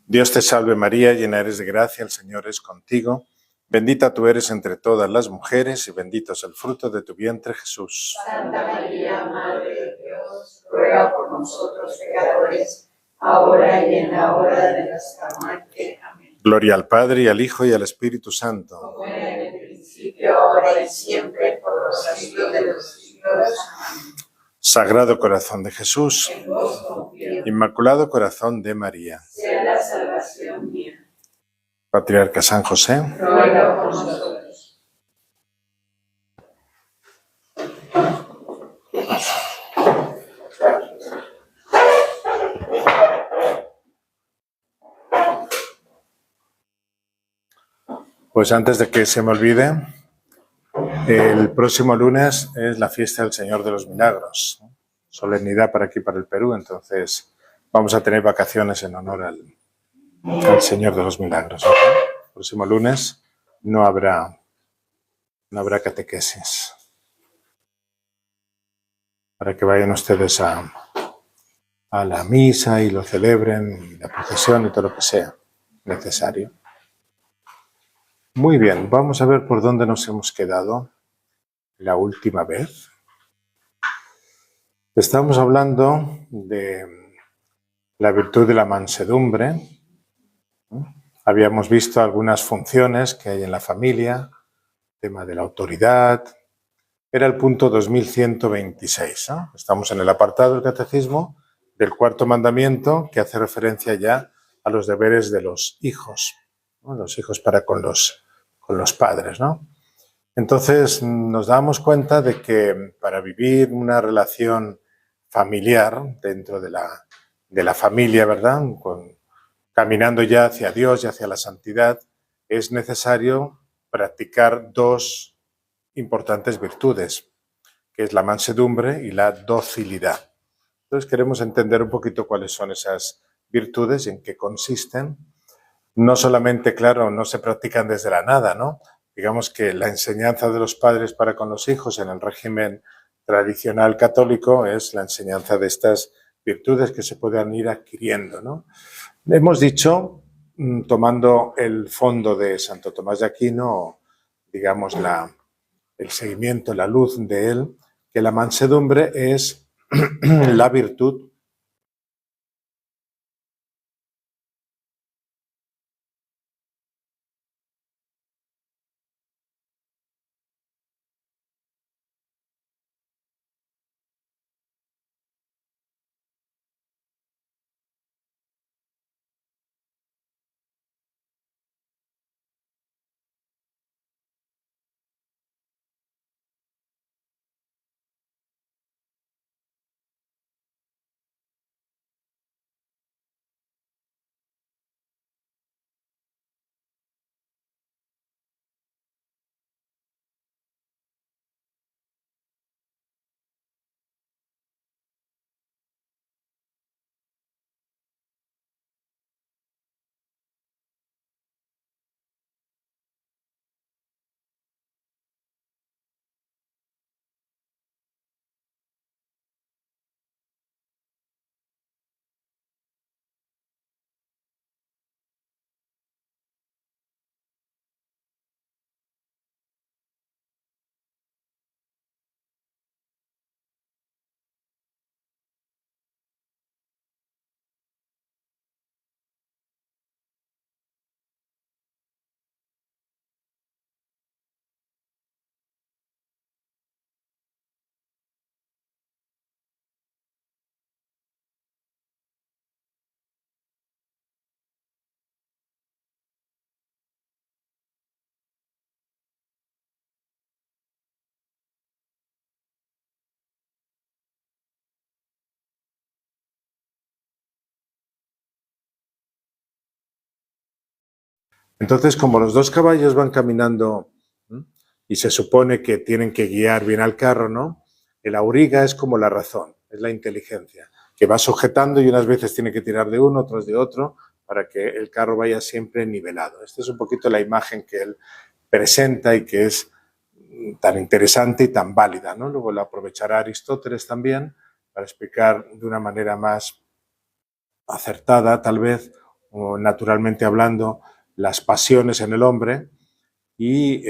Dios te salve María, llena eres de gracia, el Señor es contigo. Bendita tú eres entre todas las mujeres y bendito es el fruto de tu vientre, Jesús. Santa María, Madre de Dios, ruega por nosotros pecadores, ahora y en la hora de nuestra muerte. Amén. Gloria al Padre, y al Hijo, y al Espíritu Santo. Como era en el principio, ahora y siempre, por los siglos de los siglos. Amén. Sagrado corazón de Jesús, En vos confío, Inmaculado corazón de María. sea la salvación mía. Patriarca San José, Ruega por nosotros. pues antes de que se me olvide, el próximo lunes es la fiesta del Señor de los Milagros, solemnidad para aquí, para el Perú, entonces vamos a tener vacaciones en honor al Señor de los Milagros. ¿Okay? El próximo lunes no habrá catequesis, para que vayan ustedes a la misa y lo celebren, y la procesión y todo lo que sea necesario. Muy bien, vamos a ver por dónde nos hemos quedado la última vez. Estamos hablando de la virtud de la mansedumbre. Habíamos visto algunas funciones que hay en la familia, tema de la autoridad. Era el punto 2126. ¿No? Estamos en el apartado del catecismo del cuarto mandamiento, que hace referencia ya a los deberes de los hijos, ¿no? Los hijos para con los padres, ¿no? Entonces nos damos cuenta de que para vivir una relación familiar dentro de la familia, ¿verdad? Caminando ya hacia Dios y hacia la santidad, es necesario practicar dos importantes virtudes, que es la mansedumbre y la docilidad. Entonces queremos entender un poquito cuáles son esas virtudes y en qué consisten. No solamente, claro, no se practican desde la nada, ¿no? Digamos que la enseñanza de los padres para con los hijos en el régimen tradicional católico es la enseñanza de estas virtudes que se puedan ir adquiriendo, ¿no? Hemos dicho, tomando el fondo de Santo Tomás de Aquino, digamos el seguimiento, la luz de él, que la mansedumbre es la virtud Entonces, como los dos caballos van caminando y se supone que tienen que guiar bien al carro, ¿no? El auriga es como la razón, es la inteligencia, que va sujetando y unas veces tiene que tirar de uno, otras de otro, para que el carro vaya siempre nivelado. Esta es un poquito la imagen que él presenta y que es tan interesante y tan válida, ¿no? Luego la aprovechará Aristóteles también para explicar de una manera más acertada, tal vez, naturalmente hablando, las pasiones en el hombre. Y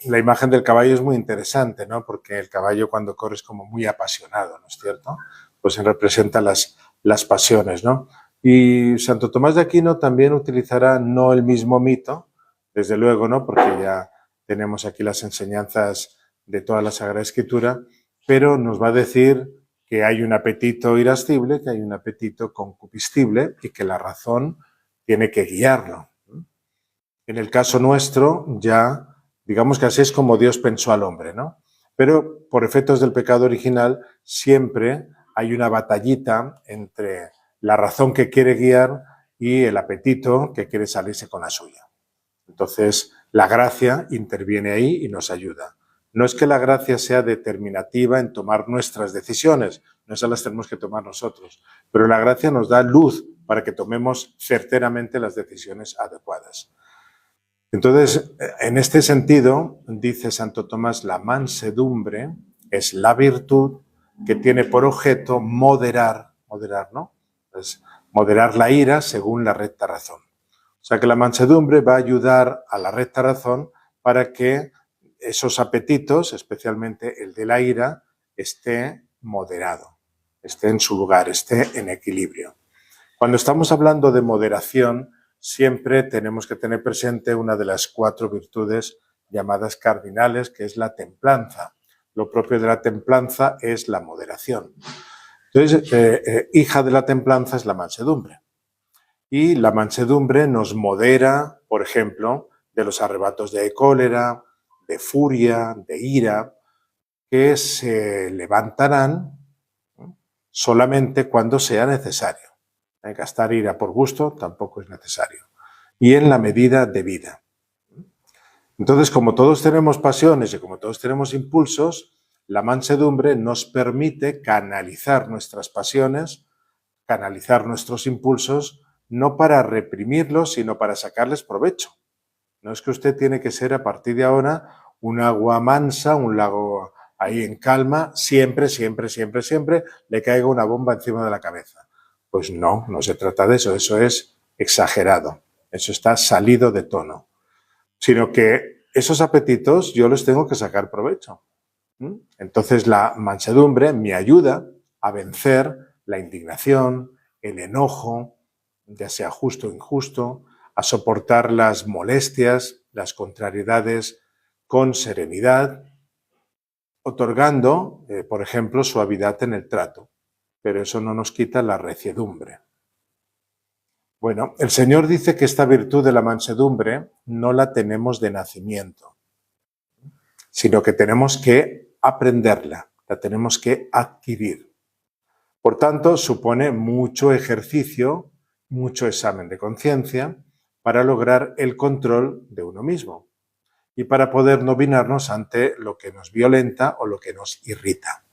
la imagen del caballo es muy interesante, ¿no? Porque el caballo cuando corre es como muy apasionado, ¿no es cierto? Pues representa las pasiones, ¿no? Y Santo Tomás de Aquino también utilizará no el mismo mito, desde luego, ¿no? Porque ya tenemos aquí las enseñanzas de toda la Sagrada Escritura, pero nos va a decir que hay un apetito irascible, que hay un apetito concupiscible y que la razón tiene que guiarlo. En el caso nuestro, ya digamos que así es como Dios pensó al hombre, ¿no? Pero por efectos del pecado original siempre hay una batallita entre la razón que quiere guiar y el apetito que quiere salirse con la suya. Entonces, la gracia interviene ahí y nos ayuda. No es que la gracia sea determinativa en tomar nuestras decisiones, no esas las tenemos que tomar nosotros, pero la gracia nos da luz para que tomemos certeramente las decisiones adecuadas. Entonces, en este sentido, dice Santo Tomás, la mansedumbre es la virtud que tiene por objeto moderar, ¿no? Pues, moderar la ira según la recta razón. O sea que la mansedumbre va a ayudar a la recta razón para que esos apetitos, especialmente el de la ira, esté moderado, esté en su lugar, esté en equilibrio. Cuando estamos hablando de moderación, siempre tenemos que tener presente una de las 4 virtudes llamadas cardinales, que es la templanza. Lo propio de la templanza es la moderación. Entonces, hija de la templanza es la mansedumbre. Y la mansedumbre nos modera, por ejemplo, de los arrebatos de cólera, de furia, de ira, que se levantarán solamente cuando sea necesario. Gastar ira por gusto tampoco es necesario. Y en la medida debida. Entonces, como todos tenemos pasiones y como todos tenemos impulsos, la mansedumbre nos permite canalizar nuestras pasiones, canalizar nuestros impulsos, no para reprimirlos, sino para sacarles provecho. No es que usted tiene que ser a partir de ahora un agua mansa, un lago ahí en calma, siempre le caiga una bomba encima de la cabeza. Pues no, no se trata de eso, eso es exagerado, eso está salido de tono. Sino que esos apetitos yo les tengo que sacar provecho. Entonces la mansedumbre me ayuda a vencer la indignación, el enojo, ya sea justo o injusto, a soportar las molestias, las contrariedades con serenidad, otorgando, por ejemplo, suavidad en el trato. Pero eso no nos quita la reciedumbre. Bueno, el Señor dice que esta virtud de la mansedumbre no la tenemos de nacimiento, sino que tenemos que aprenderla, la tenemos que adquirir. Por tanto, supone mucho ejercicio, mucho examen de conciencia para lograr el control de uno mismo y para poder dominarnos ante lo que nos violenta o lo que nos irrita.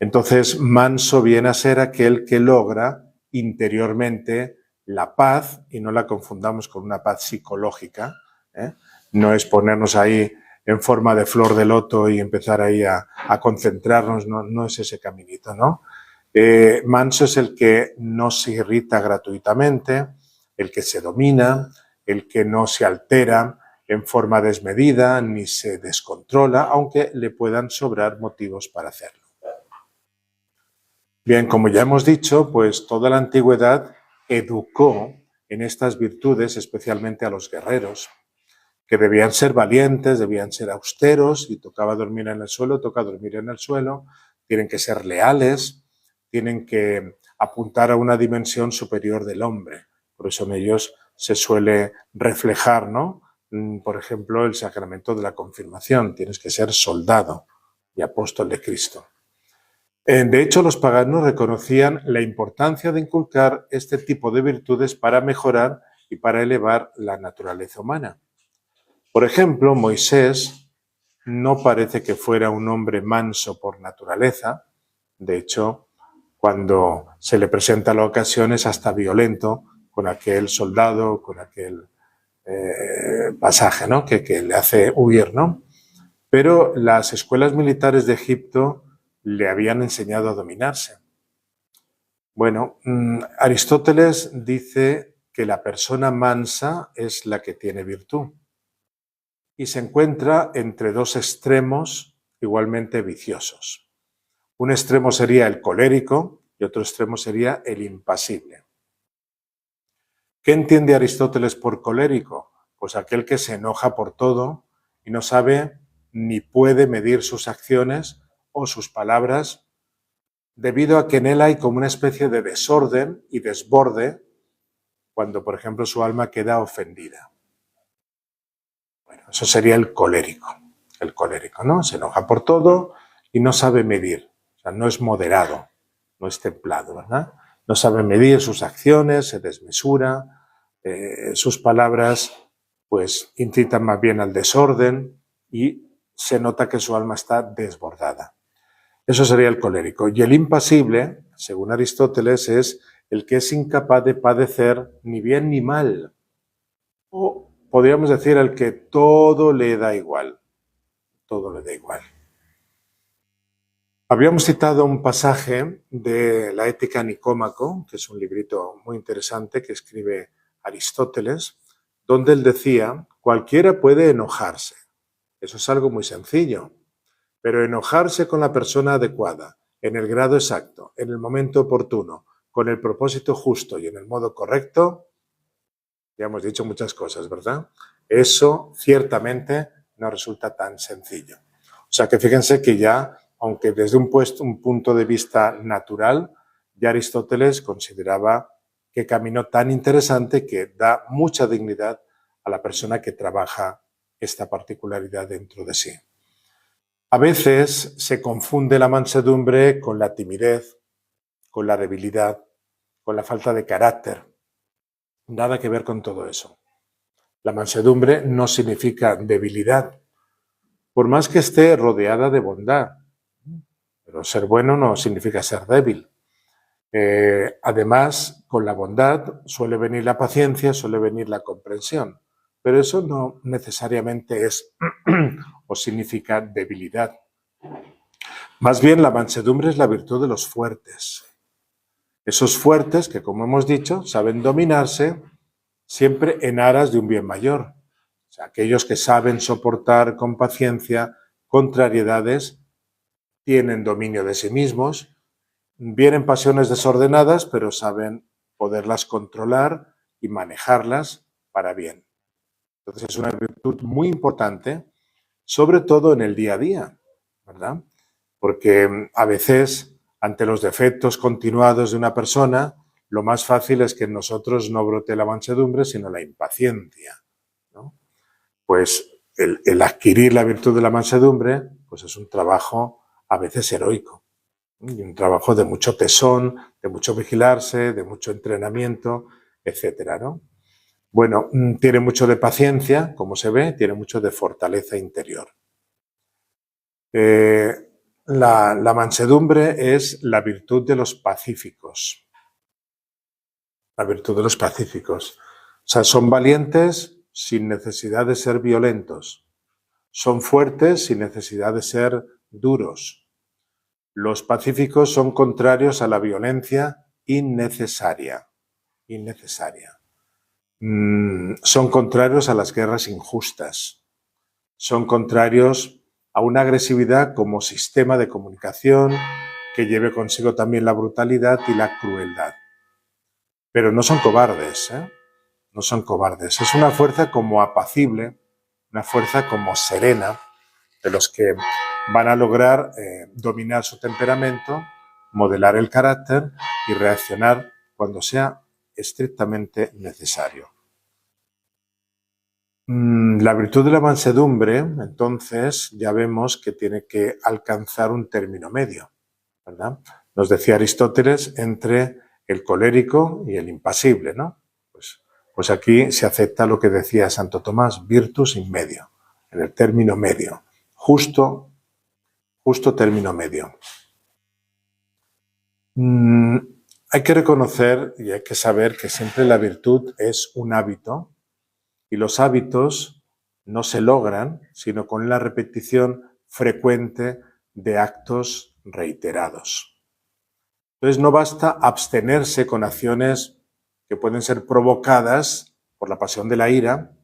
Entonces, manso viene a ser aquel que logra interiormente la paz, y no la confundamos con una paz psicológica, ¿eh? No es ponernos ahí en forma de flor de loto y empezar ahí a concentrarnos, no es ese caminito, ¿no? Manso es el que no se irrita gratuitamente, el que se domina, el que no se altera en forma desmedida ni se descontrola, aunque le puedan sobrar motivos para hacerlo. Bien, como ya hemos dicho, pues toda la antigüedad educó en estas virtudes, especialmente a los guerreros, que debían ser valientes, debían ser austeros, y tocaba dormir en el suelo, toca dormir en el suelo, tienen que ser leales, tienen que apuntar a una dimensión superior del hombre. Por eso en ellos se suele reflejar, ¿no? Por ejemplo, el sacramento de la confirmación. Tienes que ser soldado y apóstol de Cristo. De hecho, los paganos reconocían la importancia de inculcar este tipo de virtudes para mejorar y para elevar la naturaleza humana. Por ejemplo, Moisés no parece que fuera un hombre manso por naturaleza. De hecho, cuando se le presenta la ocasión es hasta violento con aquel soldado, con aquel pasaje, ¿no? que le hace huir, ¿no? Pero las escuelas militares de Egipto le habían enseñado a dominarse. Bueno, Aristóteles dice que la persona mansa es la que tiene virtud y se encuentra entre dos extremos igualmente viciosos. Un extremo sería el colérico y otro extremo sería el impasible. ¿Qué entiende Aristóteles por colérico? Pues aquel que se enoja por todo y no sabe ni puede medir sus acciones o sus palabras debido a que en él hay como una especie de desorden y desborde cuando, por ejemplo, su alma queda ofendida. Bueno, eso sería el colérico, ¿no? Se enoja por todo y no sabe medir, o sea, no es moderado, no es templado, ¿verdad? No sabe medir sus acciones, se desmesura, sus palabras pues incitan más bien al desorden y se nota que su alma está desbordada. Eso sería el colérico. Y el impasible, según Aristóteles, es el que es incapaz de padecer ni bien ni mal. O podríamos decir el que todo le da igual. Todo le da igual. Habíamos citado un pasaje de la Ética Nicómaco, que es un librito muy interesante que escribe Aristóteles, donde él decía, cualquiera puede enojarse. Eso es algo muy sencillo. Pero enojarse con la persona adecuada, en el grado exacto, en el momento oportuno, con el propósito justo y en el modo correcto, ya hemos dicho muchas cosas, ¿verdad? Eso ciertamente no resulta tan sencillo. O sea que fíjense que ya, aunque desde un punto de vista natural, ya Aristóteles consideraba qué camino tan interesante que da mucha dignidad a la persona que trabaja esta particularidad dentro de sí. A veces se confunde la mansedumbre con la timidez, con la debilidad, con la falta de carácter. Nada que ver con todo eso. La mansedumbre no significa debilidad, por más que esté rodeada de bondad. Pero ser bueno no significa ser débil. Además, con la bondad suele venir la paciencia, suele venir la comprensión. Pero eso no necesariamente es o significa debilidad. Más bien, la mansedumbre es la virtud de los fuertes. Esos fuertes que, como hemos dicho, saben dominarse siempre en aras de un bien mayor. O sea, aquellos que saben soportar con paciencia contrariedades, tienen dominio de sí mismos, vienen pasiones desordenadas, pero saben poderlas controlar y manejarlas para bien. Entonces es una virtud muy importante, sobre todo en el día a día, ¿verdad? Porque a veces, ante los defectos continuados de una persona, lo más fácil es que en nosotros no brote la mansedumbre, sino la impaciencia, ¿no? Pues el adquirir la virtud de la mansedumbre, pues es un trabajo a veces heroico, y un trabajo de mucho tesón, de mucho vigilarse, de mucho entrenamiento, etcétera, ¿no? Bueno, tiene mucho de paciencia, como se ve, tiene mucho de fortaleza interior. La mansedumbre es la virtud de los pacíficos. La virtud de los pacíficos. O sea, son valientes sin necesidad de ser violentos. Son fuertes sin necesidad de ser duros. Los pacíficos son contrarios a la violencia innecesaria. Son contrarios a las guerras injustas. Son contrarios a una agresividad como sistema de comunicación que lleve consigo también la brutalidad y la crueldad. Pero no son cobardes, ¿eh? No son cobardes. Es una fuerza como apacible, una fuerza como serena, de los que van a lograr dominar su temperamento, modelar el carácter y reaccionar cuando sea estrictamente necesario. La virtud de la mansedumbre, entonces, ya vemos que tiene que alcanzar un término medio, ¿verdad? Nos decía Aristóteles entre el colérico y el impasible, ¿no? Pues aquí se acepta lo que decía Santo Tomás, virtus in medio, en el término medio, justo término medio. Hay que reconocer y hay que saber que siempre la virtud es un hábito, y los hábitos no se logran sino con la repetición frecuente de actos reiterados. Entonces no basta abstenerse con acciones que pueden ser provocadas por la pasión de la ira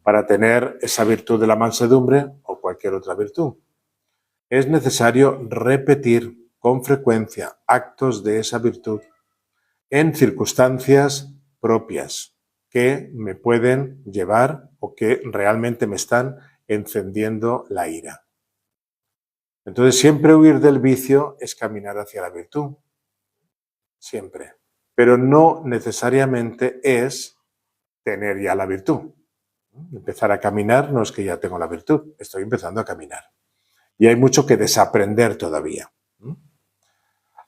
para tener esa virtud de la mansedumbre o cualquier otra virtud. Es necesario repetir con frecuencia actos de esa virtud en circunstancias propias que me pueden llevar o que realmente me están encendiendo la ira. Entonces, siempre huir del vicio es caminar hacia la virtud. Siempre. Pero no necesariamente es tener ya la virtud. Empezar a caminar no es que ya tengo la virtud, estoy empezando a caminar. Y hay mucho que desaprender todavía.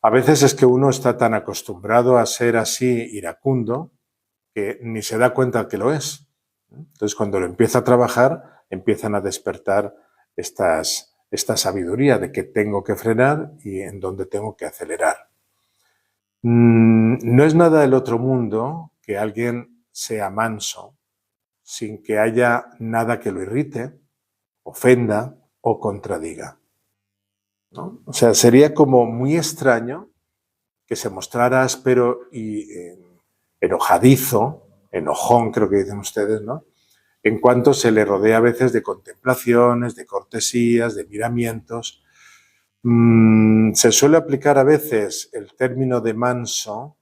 A veces es que uno está tan acostumbrado a ser así iracundo que ni se da cuenta que lo es. Entonces, cuando lo empieza a trabajar, empiezan a despertar esta sabiduría de que tengo que frenar y en dónde tengo que acelerar. No es nada del otro mundo que alguien sea manso sin que haya nada que lo irrite, ofenda o contradiga, ¿no? O sea, sería como muy extraño que se mostrara áspero y enojadizo, enojón creo que dicen ustedes, ¿no? En cuanto se le rodea a veces de contemplaciones, de cortesías, de miramientos. Se suele aplicar a veces el término de manso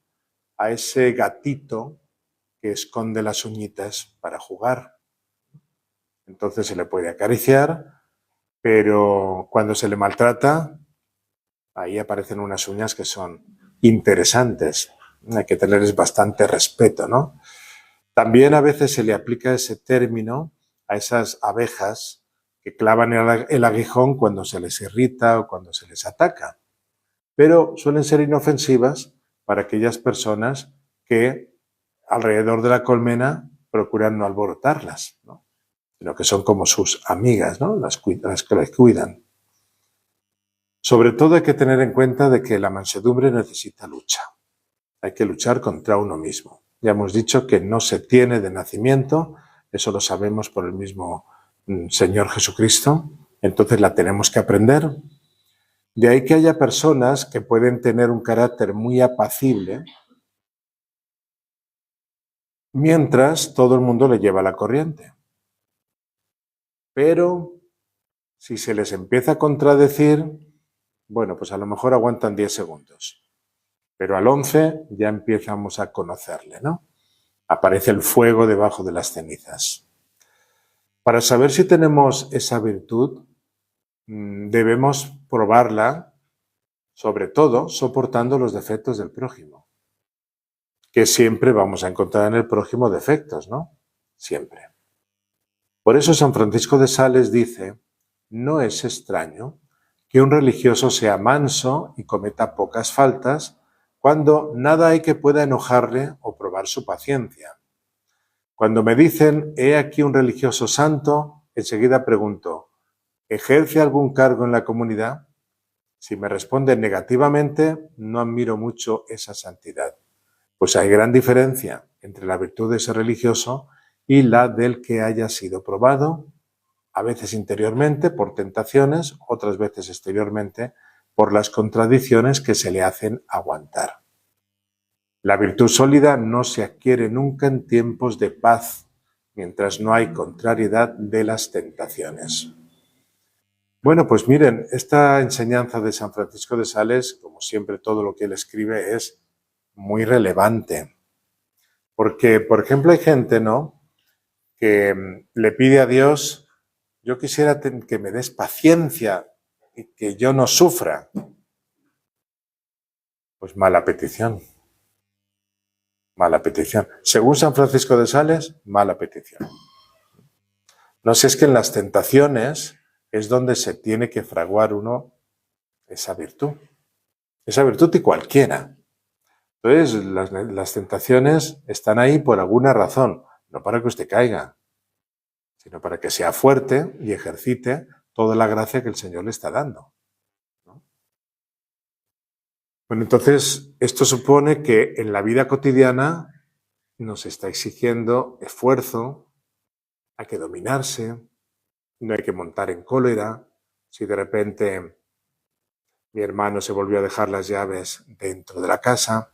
a ese gatito que esconde las uñitas para jugar. Entonces se le puede acariciar, pero cuando se le maltrata, ahí aparecen unas uñas que son interesantes. Hay que tenerles bastante respeto, ¿no? También a veces se le aplica ese término a esas abejas que clavan el aguijón cuando se les irrita o cuando se les ataca. Pero suelen ser inofensivas para aquellas personas que alrededor de la colmena procuran no alborotarlas, ¿no? Sino que son como sus amigas, ¿no? Las que las cuidan. Sobre todo hay que tener en cuenta de que la mansedumbre necesita lucha. Hay que luchar contra uno mismo. Ya hemos dicho que no se tiene de nacimiento, eso lo sabemos por el mismo Señor Jesucristo, entonces la tenemos que aprender. De ahí que haya personas que pueden tener un carácter muy apacible, mientras todo el mundo le lleva la corriente. Pero si se les empieza a contradecir, bueno, pues a lo mejor aguantan 10 segundos. Pero al 11 ya empezamos a conocerle, ¿no? Aparece el fuego debajo de las cenizas. Para saber si tenemos esa virtud, debemos probarla, sobre todo soportando los defectos del prójimo. Que siempre vamos a encontrar en el prójimo defectos, ¿no? Siempre. Por eso San Francisco de Sales dice: no es extraño que un religioso sea manso y cometa pocas faltas cuando nada hay que pueda enojarle o probar su paciencia. Cuando me dicen, he aquí un religioso santo, enseguida pregunto, ¿ejerce algún cargo en la comunidad? Si me responden negativamente, no admiro mucho esa santidad. Pues hay gran diferencia entre la virtud de ese religioso y la del que haya sido probado, a veces interiormente por tentaciones, otras veces exteriormente por las contradicciones que se le hacen aguantar. La virtud sólida no se adquiere nunca en tiempos de paz, mientras no hay contrariedad de las tentaciones. Bueno, pues miren, esta enseñanza de San Francisco de Sales, como siempre todo lo que él escribe es muy relevante. Porque, por ejemplo, hay gente, ¿no?, que le pide a Dios: yo quisiera que me des paciencia y que yo no sufra. Pues mala petición. Mala petición. Según San Francisco de Sales, mala petición. No sé, es que en las tentaciones es donde se tiene que fraguar uno esa virtud. Esa virtud y cualquiera. Entonces, las tentaciones están ahí por alguna razón, no para que usted caiga, sino para que sea fuerte y ejercite toda la gracia que el Señor le está dando, ¿no? Bueno, entonces, esto supone que en la vida cotidiana nos está exigiendo esfuerzo, hay que dominarse, no hay que montar en cólera. Si de repente mi hermano se volvió a dejar las llaves dentro de la casa,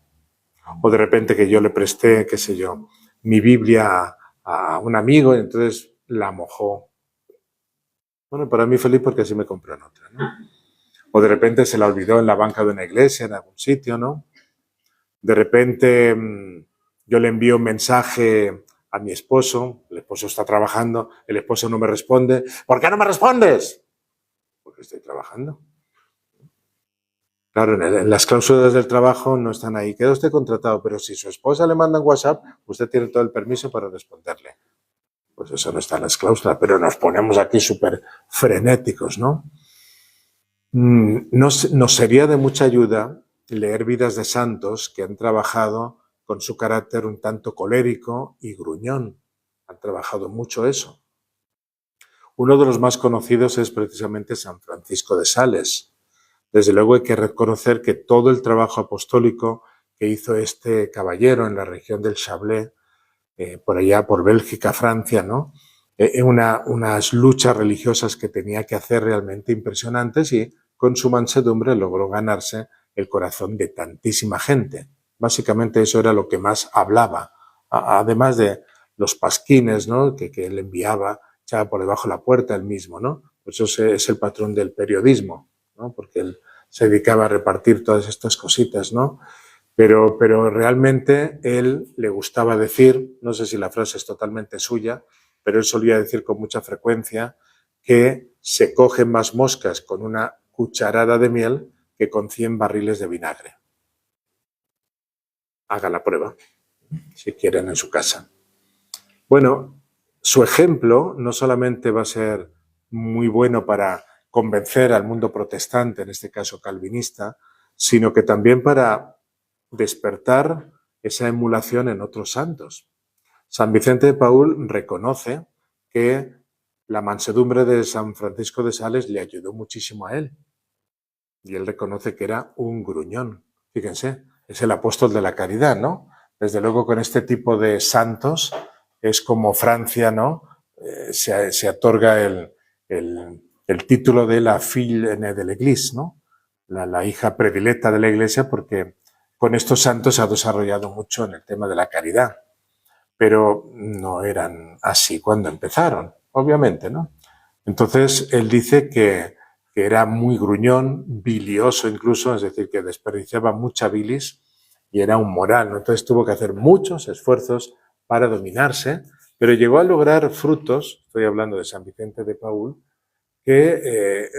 O de repente que yo le presté, qué sé yo, mi Biblia a un amigo y entonces la mojó. Bueno, para mí feliz porque así me compraron otra, ¿no? O de repente se la olvidó en la banca de una iglesia, en algún sitio, ¿no? De repente yo le envío un mensaje a mi esposo, el esposo está trabajando, el esposo no me responde. ¿Por qué no me respondes? Porque estoy trabajando. Claro, en las cláusulas del trabajo no están ahí. Queda usted contratado, pero si su esposa le manda un WhatsApp, usted tiene todo el permiso para responderle. Pues eso no está en las cláusulas, pero nos ponemos aquí súper frenéticos, ¿no? Nos sería de mucha ayuda leer vidas de santos que han trabajado con su carácter un tanto colérico y gruñón. Han trabajado mucho eso. Uno de los más conocidos es precisamente San Francisco de Sales. Desde luego hay que reconocer que todo el trabajo apostólico que hizo este caballero en la región del Chablais, por allá por Bélgica, Francia, ¿no? Unas luchas religiosas que tenía que hacer realmente impresionantes y con su mansedumbre logró ganarse el corazón de tantísima gente. Básicamente eso era lo que más hablaba, además de los pasquines, ¿no? que él enviaba, echaba por debajo de la puerta él mismo, ¿no? Pues eso es el patrón del periodismo, ¿no? Porque él se dedicaba a repartir todas estas cositas, ¿no? Pero realmente él le gustaba decir, no sé si la frase es totalmente suya, pero él solía decir con mucha frecuencia que se cogen más moscas con una cucharada de miel que con 100 barriles de vinagre. Haga la prueba, si quieren, en su casa. Bueno, su ejemplo no solamente va a ser muy bueno para convencer al mundo protestante, en este caso calvinista, sino que también para despertar esa emulación en otros santos. San Vicente de Paúl reconoce que la mansedumbre de San Francisco de Sales le ayudó muchísimo a él. Y él reconoce que era un gruñón. Fíjense, es el apóstol de la caridad, ¿no? Desde luego con este tipo de santos es como Francia, ¿no? Se otorga el título de la fille aînée de l'Église, ¿no? La hija predilecta de la Iglesia, porque con estos santos se ha desarrollado mucho en el tema de la caridad. Pero no eran así cuando empezaron, obviamente, ¿no? Entonces, él dice que era muy gruñón, bilioso incluso, es decir, que desperdiciaba mucha bilis y era un moral, ¿no? Entonces tuvo que hacer muchos esfuerzos para dominarse, pero llegó a lograr frutos, estoy hablando de San Vicente de Paúl, que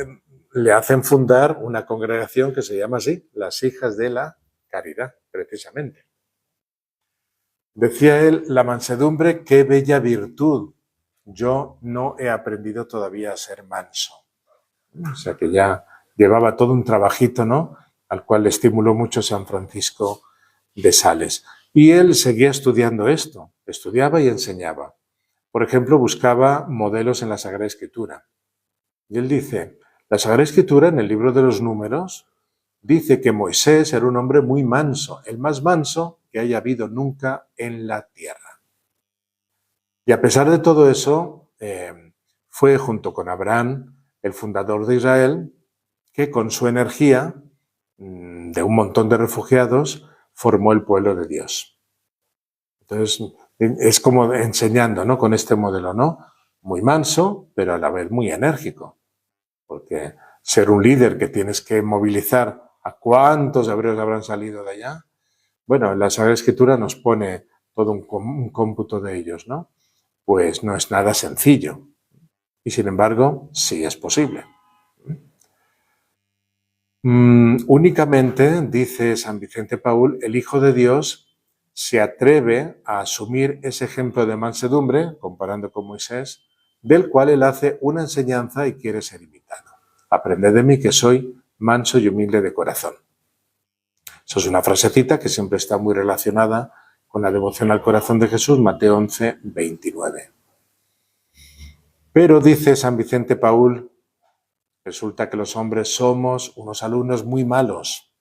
le hacen fundar una congregación que se llama así, las Hijas de la Caridad, precisamente. Decía él, la mansedumbre, qué bella virtud. Yo no he aprendido todavía a ser manso. O sea que ya llevaba todo un trabajito, ¿no? Al cual le estimuló mucho San Francisco de Sales. Y él seguía estudiando esto, estudiaba y enseñaba. Por ejemplo, buscaba modelos en la Sagrada Escritura. Y él dice, la Sagrada Escritura, en el libro de los Números, dice que Moisés era un hombre muy manso, el más manso que haya habido nunca en la tierra. Y a pesar de todo eso, fue junto con Abraham, el fundador de Israel, que con su energía, de un montón de refugiados, formó el pueblo de Dios. Entonces, es como enseñando, ¿no? Con este modelo, ¿no? Muy manso, pero a la vez muy enérgico. Porque ser un líder que tienes que movilizar a cuántos hebreos habrán salido de allá. Bueno, la Sagrada Escritura nos pone todo un cómputo de ellos, ¿no? Pues no es nada sencillo. Y sin embargo, sí es posible. Únicamente, dice San Vicente Paúl, el Hijo de Dios se atreve a asumir ese ejemplo de mansedumbre, comparando con Moisés, del cual él hace una enseñanza y quiere ser imitado. Aprended de mí que soy manso y humilde de corazón. Eso es una frasecita que siempre está muy relacionada con la devoción al corazón de Jesús, Mateo 11, 29. Pero dice San Vicente Paúl, resulta que los hombres somos unos alumnos muy malos.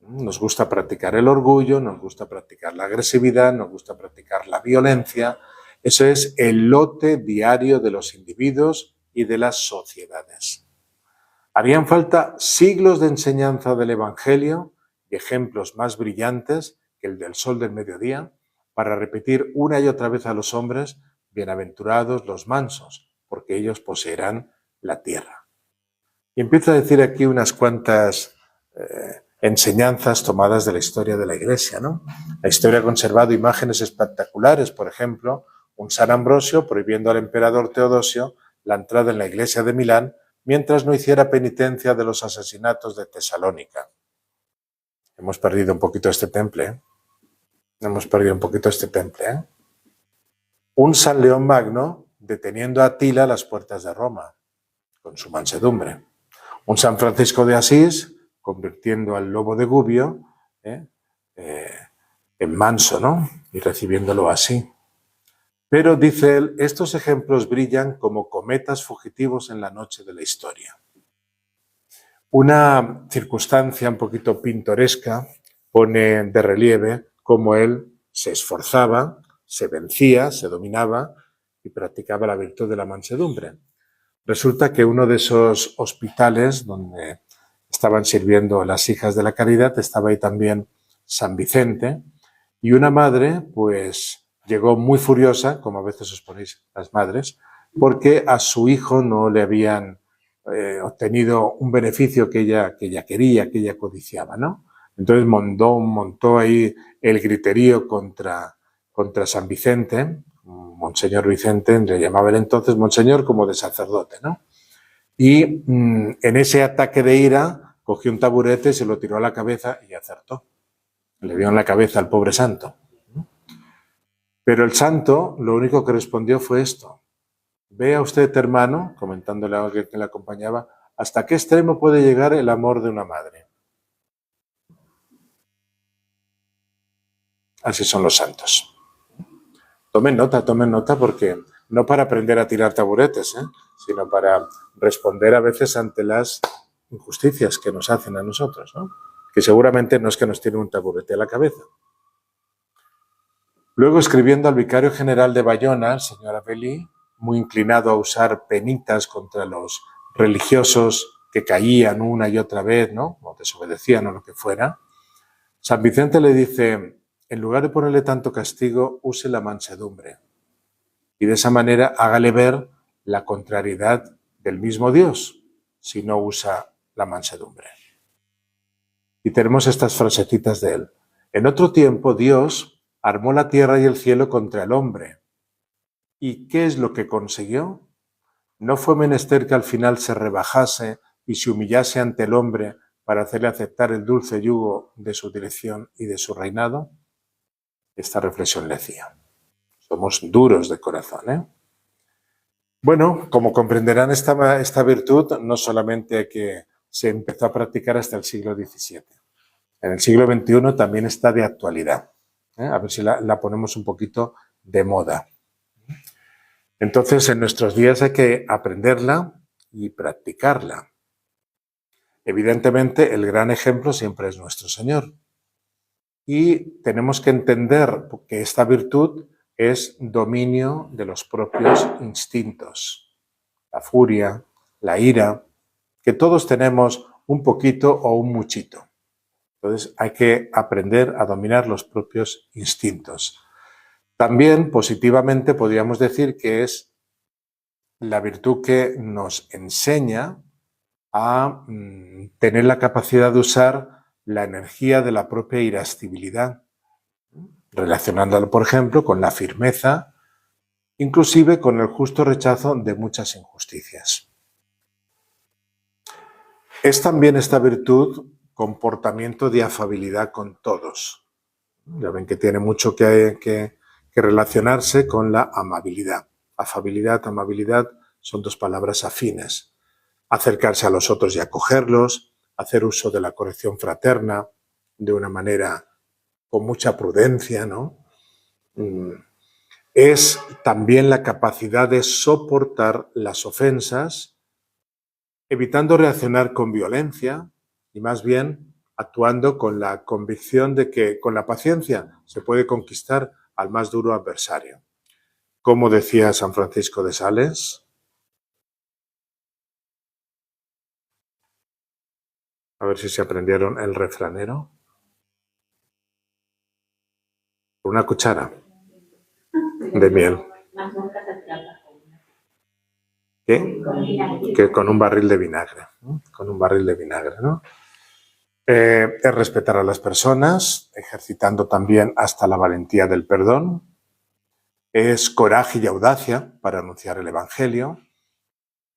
Nos gusta practicar el orgullo, nos gusta practicar la agresividad, nos gusta practicar la violencia. Eso es el lote diario de los individuos y de las sociedades. Harían falta siglos de enseñanza del Evangelio y ejemplos más brillantes que el del sol del mediodía, para repetir una y otra vez a los hombres: bienaventurados los mansos, porque ellos poseerán la tierra. Y empieza a decir aquí unas cuantas enseñanzas tomadas de la historia de la Iglesia, ¿no? La historia ha conservado imágenes espectaculares, por ejemplo, un San Ambrosio prohibiendo al emperador Teodosio la entrada en la iglesia de Milán mientras no hiciera penitencia de los asesinatos de Tesalónica. Hemos perdido un poquito este temple, ¿eh? Hemos perdido un poquito este temple, ¿eh? Un San León Magno deteniendo a Atila a las puertas de Roma, con su mansedumbre. Un San Francisco de Asís convirtiendo al lobo de Gubbio en manso, ¿no? Y recibiéndolo así. Pero, dice él, estos ejemplos brillan como cometas fugitivos en la noche de la historia. Una circunstancia un poquito pintoresca pone de relieve cómo él se esforzaba, se vencía, se dominaba y practicaba la virtud de la mansedumbre. Resulta que uno de esos hospitales donde estaban sirviendo las hijas de la caridad estaba ahí también San Vicente, y una madre pues llegó muy furiosa, como a veces os ponéis las madres, porque a su hijo no le habían obtenido un beneficio que ella quería, que ella codiciaba, ¿no? Entonces montó ahí el griterío contra San Vicente, Monseñor Vicente, le llamaba él entonces Monseñor como de sacerdote, ¿no? Y en ese ataque de ira cogió un taburete, se lo tiró a la cabeza y acertó. Le dio en la cabeza al pobre santo. Pero el santo lo único que respondió fue esto: vea usted, hermano, comentándole a alguien que le acompañaba, hasta qué extremo puede llegar el amor de una madre. Así son los santos. Tomen nota, porque no para aprender a tirar taburetes, sino para responder a veces ante las injusticias que nos hacen a nosotros, ¿no? Que seguramente no es que nos tiren un taburete a la cabeza. Luego, escribiendo al vicario general de Bayona, el señor Avelí, muy inclinado a usar penitas contra los religiosos que caían una y otra vez, ¿no?, o desobedecían o lo que fuera, San Vicente le dice: en lugar de ponerle tanto castigo, use la mansedumbre. Y de esa manera hágale ver la contrariedad del mismo Dios si no usa la mansedumbre. Y tenemos estas frasecitas de él. En otro tiempo, Dios armó la tierra y el cielo contra el hombre. ¿Y qué es lo que consiguió? ¿No fue menester que al final se rebajase y se humillase ante el hombre para hacerle aceptar el dulce yugo de su dirección y de su reinado? Esta reflexión le hacía. Somos duros de corazón, ¿eh? Bueno, como comprenderán, esta virtud no solamente que se empezó a practicar hasta el siglo XVII. En el siglo XXI también está de actualidad. A ver si la ponemos un poquito de moda. Entonces, en nuestros días hay que aprenderla y practicarla. Evidentemente, el gran ejemplo siempre es nuestro Señor. Y tenemos que entender que esta virtud es dominio de los propios instintos. La furia, la ira, que todos tenemos un poquito o un muchito. Entonces hay que aprender a dominar los propios instintos. También positivamente podríamos decir que es la virtud que nos enseña a tener la capacidad de usar la energía de la propia irascibilidad, relacionándolo, por ejemplo, con la firmeza, inclusive con el justo rechazo de muchas injusticias. Es también esta virtud comportamiento de afabilidad con todos. Ya ven que tiene mucho que relacionarse con la amabilidad. Afabilidad, amabilidad son dos palabras afines. Acercarse a los otros y acogerlos, hacer uso de la corrección fraterna de una manera con mucha prudencia, ¿no? Es también la capacidad de soportar las ofensas, evitando reaccionar con violencia y más bien actuando con la convicción de que con la paciencia se puede conquistar al más duro adversario. Como decía San Francisco de Sales, a ver si se aprendieron el refranero. Con una cuchara de miel. ¿Qué? Que con un barril de vinagre. ¿No? Con un barril de vinagre, ¿no? Es respetar a las personas, ejercitando también hasta la valentía del perdón. Es coraje y audacia para anunciar el Evangelio.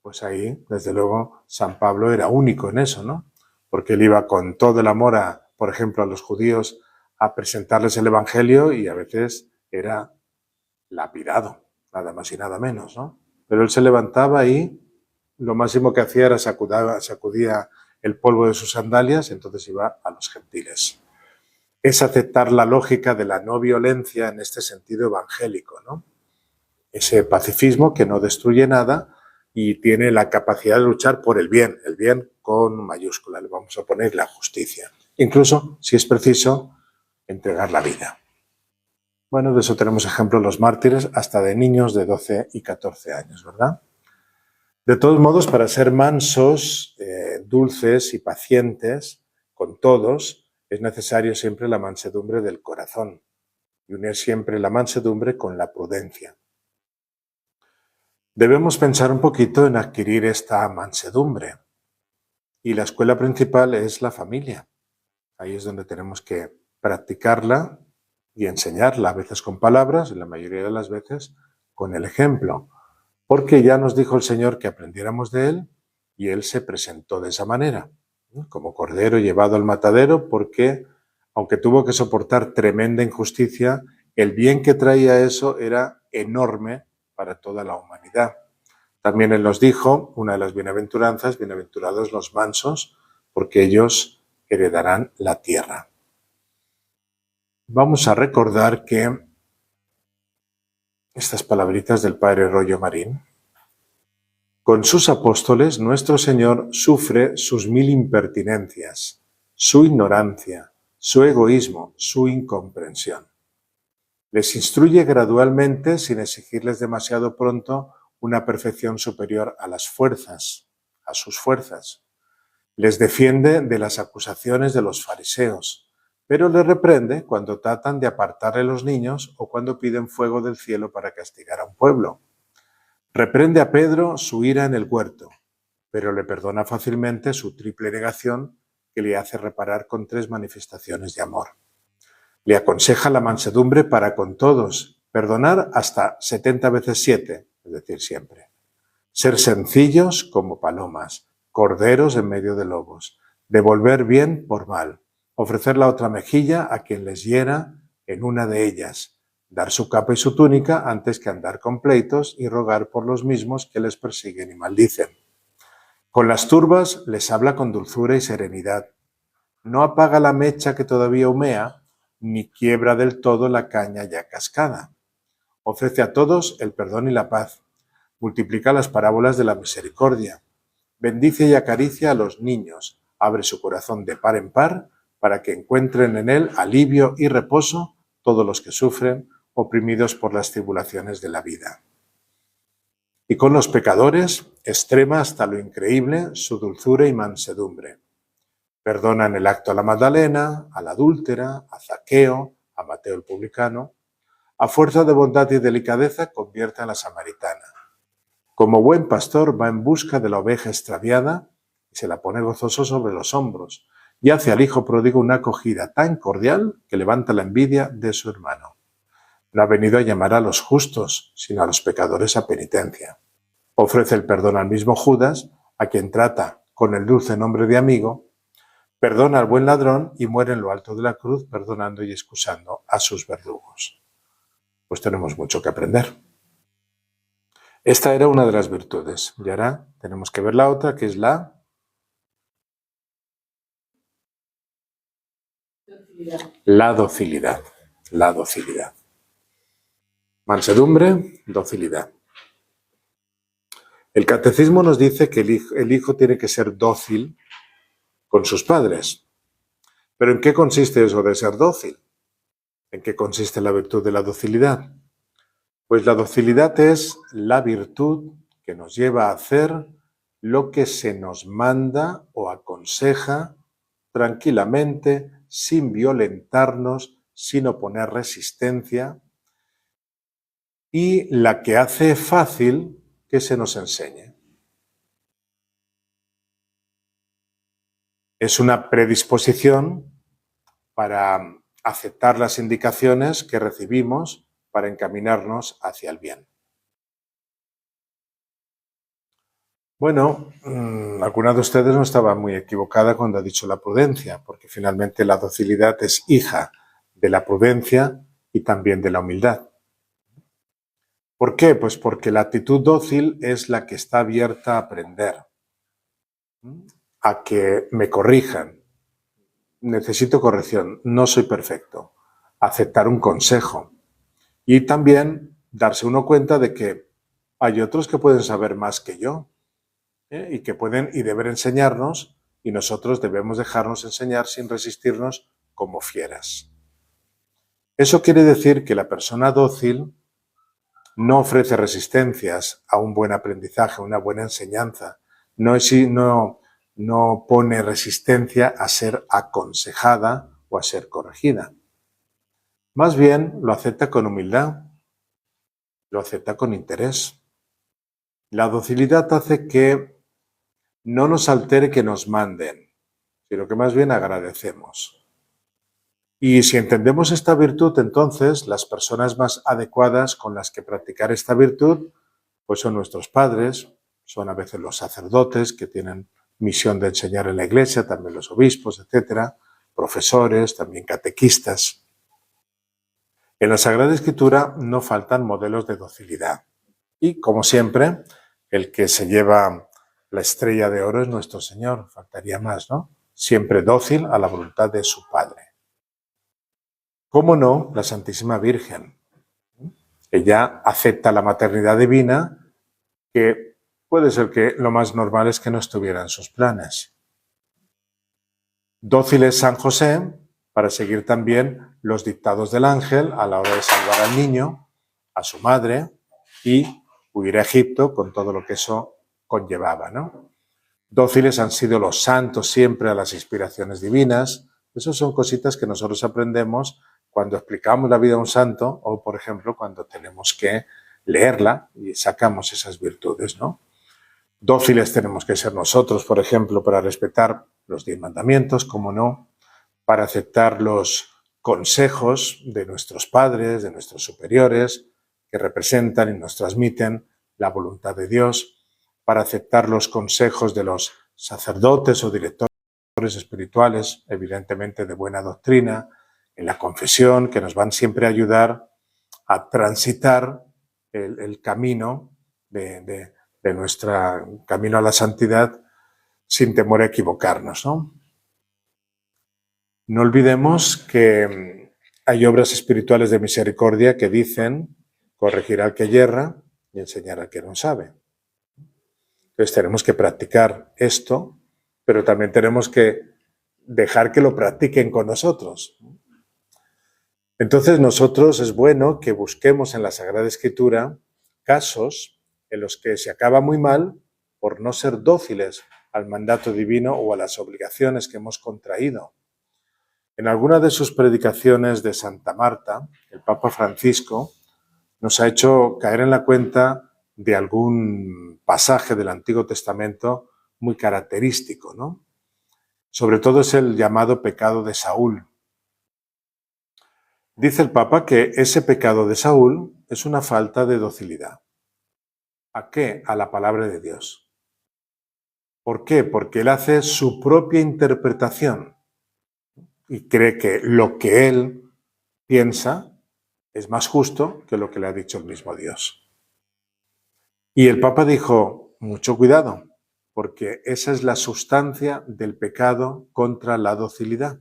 Pues ahí, desde luego, San Pablo era único en eso, ¿no? Porque él iba con todo el amor, por ejemplo, a los judíos a presentarles el Evangelio y a veces era lapidado, nada más y nada menos, ¿no? Pero él se levantaba y lo máximo que hacía era sacudía el polvo de sus sandalias, entonces iba a los gentiles. Es aceptar la lógica de la no violencia en este sentido evangélico, ¿no? Ese pacifismo que no destruye nada y tiene la capacidad de luchar por el bien con mayúscula, le vamos a poner la justicia. Incluso, si es preciso, entregar la vida. Bueno, de eso tenemos ejemplos los mártires, hasta de niños de 12 y 14 años, ¿verdad? De todos modos, para ser mansos, dulces y pacientes con todos, es necesario siempre la mansedumbre del corazón y unir siempre la mansedumbre con la prudencia. Debemos pensar un poquito en adquirir esta mansedumbre y la escuela principal es la familia. Ahí es donde tenemos que practicarla y enseñarla, a veces con palabras y la mayoría de las veces con el ejemplo. Porque ya nos dijo el Señor que aprendiéramos de Él y Él se presentó de esa manera, ¿no? Como cordero llevado al matadero, porque aunque tuvo que soportar tremenda injusticia, el bien que traía eso era enorme para toda la humanidad. También Él nos dijo, una de las bienaventuranzas, bienaventurados los mansos, porque ellos heredarán la tierra. Vamos a recordar que estas palabritas del Padre Rollo Marín. Con sus apóstoles, nuestro Señor sufre sus 1000 impertinencias, su ignorancia, su egoísmo, su incomprensión. Les instruye gradualmente, sin exigirles demasiado pronto, una perfección superior a las fuerzas, a sus fuerzas. Les defiende de las acusaciones de los fariseos, pero les reprende cuando tratan de apartarle a los niños o cuando piden fuego del cielo para castigar a un pueblo. Reprende a Pedro su ira en el huerto, pero le perdona fácilmente su triple negación que le hace reparar con 3 manifestaciones de amor. Le aconseja la mansedumbre para con todos, perdonar hasta 70 veces 7, es decir, siempre. Ser sencillos como palomas, corderos en medio de lobos, devolver bien por mal, ofrecer la otra mejilla a quien les hiera en una de ellas, dar su capa y su túnica antes que andar con pleitos y rogar por los mismos que les persiguen y maldicen. Con las turbas les habla con dulzura y serenidad. No apaga la mecha que todavía humea, ni quiebra del todo la caña ya cascada. Ofrece a todos el perdón y la paz. Multiplica las parábolas de la misericordia. Bendice y acaricia a los niños. Abre su corazón de par en par para que encuentren en él alivio y reposo todos los que sufren, oprimidos por las tribulaciones de la vida. Y con los pecadores extrema hasta lo increíble su dulzura y mansedumbre. Perdona en el acto a la Magdalena, a la adúltera, a Zaqueo, a Mateo el publicano. A fuerza de bondad y delicadeza convierte a la samaritana. Como buen pastor va en busca de la oveja extraviada y se la pone gozoso sobre los hombros y hace al hijo pródigo una acogida tan cordial que levanta la envidia de su hermano. No ha venido a llamar a los justos, sino a los pecadores a penitencia. Ofrece el perdón al mismo Judas, a quien trata con el dulce nombre de amigo, perdona al buen ladrón y muere en lo alto de la cruz perdonando y excusando a sus verdugos. Pues tenemos mucho que aprender. Esta era una de las virtudes. Y ahora tenemos que ver la otra, que es la docilidad. La docilidad. Mansedumbre, docilidad. El catecismo nos dice que el hijo tiene que ser dócil con sus padres. ¿Pero en qué consiste eso de ser dócil? ¿En qué consiste la virtud de la docilidad? Pues la docilidad es la virtud que nos lleva a hacer lo que se nos manda o aconseja tranquilamente, sin violentarnos, sin oponer resistencia y la que hace fácil que se nos enseñe. Es una predisposición para aceptar las indicaciones que recibimos para encaminarnos hacia el bien. Bueno, alguna de ustedes no estaba muy equivocada cuando ha dicho la prudencia, porque finalmente la docilidad es hija de la prudencia y también de la humildad. ¿Por qué? Pues porque la actitud dócil es la que está abierta a aprender, a que me corrijan. Necesito corrección, no soy perfecto. Aceptar un consejo. Y también darse uno cuenta de que hay otros que pueden saber más que yo, y que pueden y deben enseñarnos, y nosotros debemos dejarnos enseñar sin resistirnos como fieras. Eso quiere decir que la persona dócil no ofrece resistencias a un buen aprendizaje, a una buena enseñanza. No pone resistencia a ser aconsejada o a ser corregida. Más bien lo acepta con humildad, lo acepta con interés. La docilidad hace que no nos altere que nos manden, sino que más bien agradecemos. Y si entendemos esta virtud, entonces las personas más adecuadas con las que practicar esta virtud, pues son nuestros padres, son a veces los sacerdotes que tienen misión de enseñar en la iglesia, también los obispos, etcétera, profesores, también catequistas. En la Sagrada Escritura no faltan modelos de docilidad. Y, como siempre, el que se lleva la estrella de oro es nuestro Señor, faltaría más, ¿no? Siempre dócil a la voluntad de su Padre. ¿Cómo no? La Santísima Virgen. Ella acepta la maternidad divina, que puede ser que lo más normal es que no estuviera en sus planes. Dócil es San José para seguir también los dictados del ángel a la hora de salvar al niño, a su madre y huir a Egipto con todo lo que eso conllevaba, ¿no? Dóciles han sido los santos siempre a las inspiraciones divinas. Esas son cositas que nosotros aprendemos cuando explicamos la vida de un santo o, por ejemplo, cuando tenemos que leerla y sacamos esas virtudes, ¿no? Dóciles tenemos que ser nosotros, por ejemplo, para respetar los 10 mandamientos, como no, para aceptar los consejos de nuestros padres, de nuestros superiores, que representan y nos transmiten la voluntad de Dios, para aceptar los consejos de los sacerdotes o directores espirituales, evidentemente de buena doctrina, en la confesión, que nos van siempre a ayudar a transitar el camino de nuestro camino a la santidad sin temor a equivocarnos, ¿no? No olvidemos que hay obras espirituales de misericordia que dicen corregir al que yerra y enseñar al que no sabe. Entonces tenemos que practicar esto, pero también tenemos que dejar que lo practiquen con nosotros. Entonces nosotros es bueno que busquemos en la Sagrada Escritura casos en los que se acaba muy mal por no ser dóciles al mandato divino o a las obligaciones que hemos contraído. En alguna de sus predicaciones de Santa Marta, el Papa Francisco nos ha hecho caer en la cuenta de algún pasaje del Antiguo Testamento muy característico, ¿no? Sobre todo es el llamado pecado de Saúl. Dice el Papa que ese pecado de Saúl es una falta de docilidad. ¿A qué? A la palabra de Dios. ¿Por qué? Porque él hace su propia interpretación y cree que lo que él piensa es más justo que lo que le ha dicho el mismo Dios. Y el Papa dijo, mucho cuidado, porque esa es la sustancia del pecado contra la docilidad.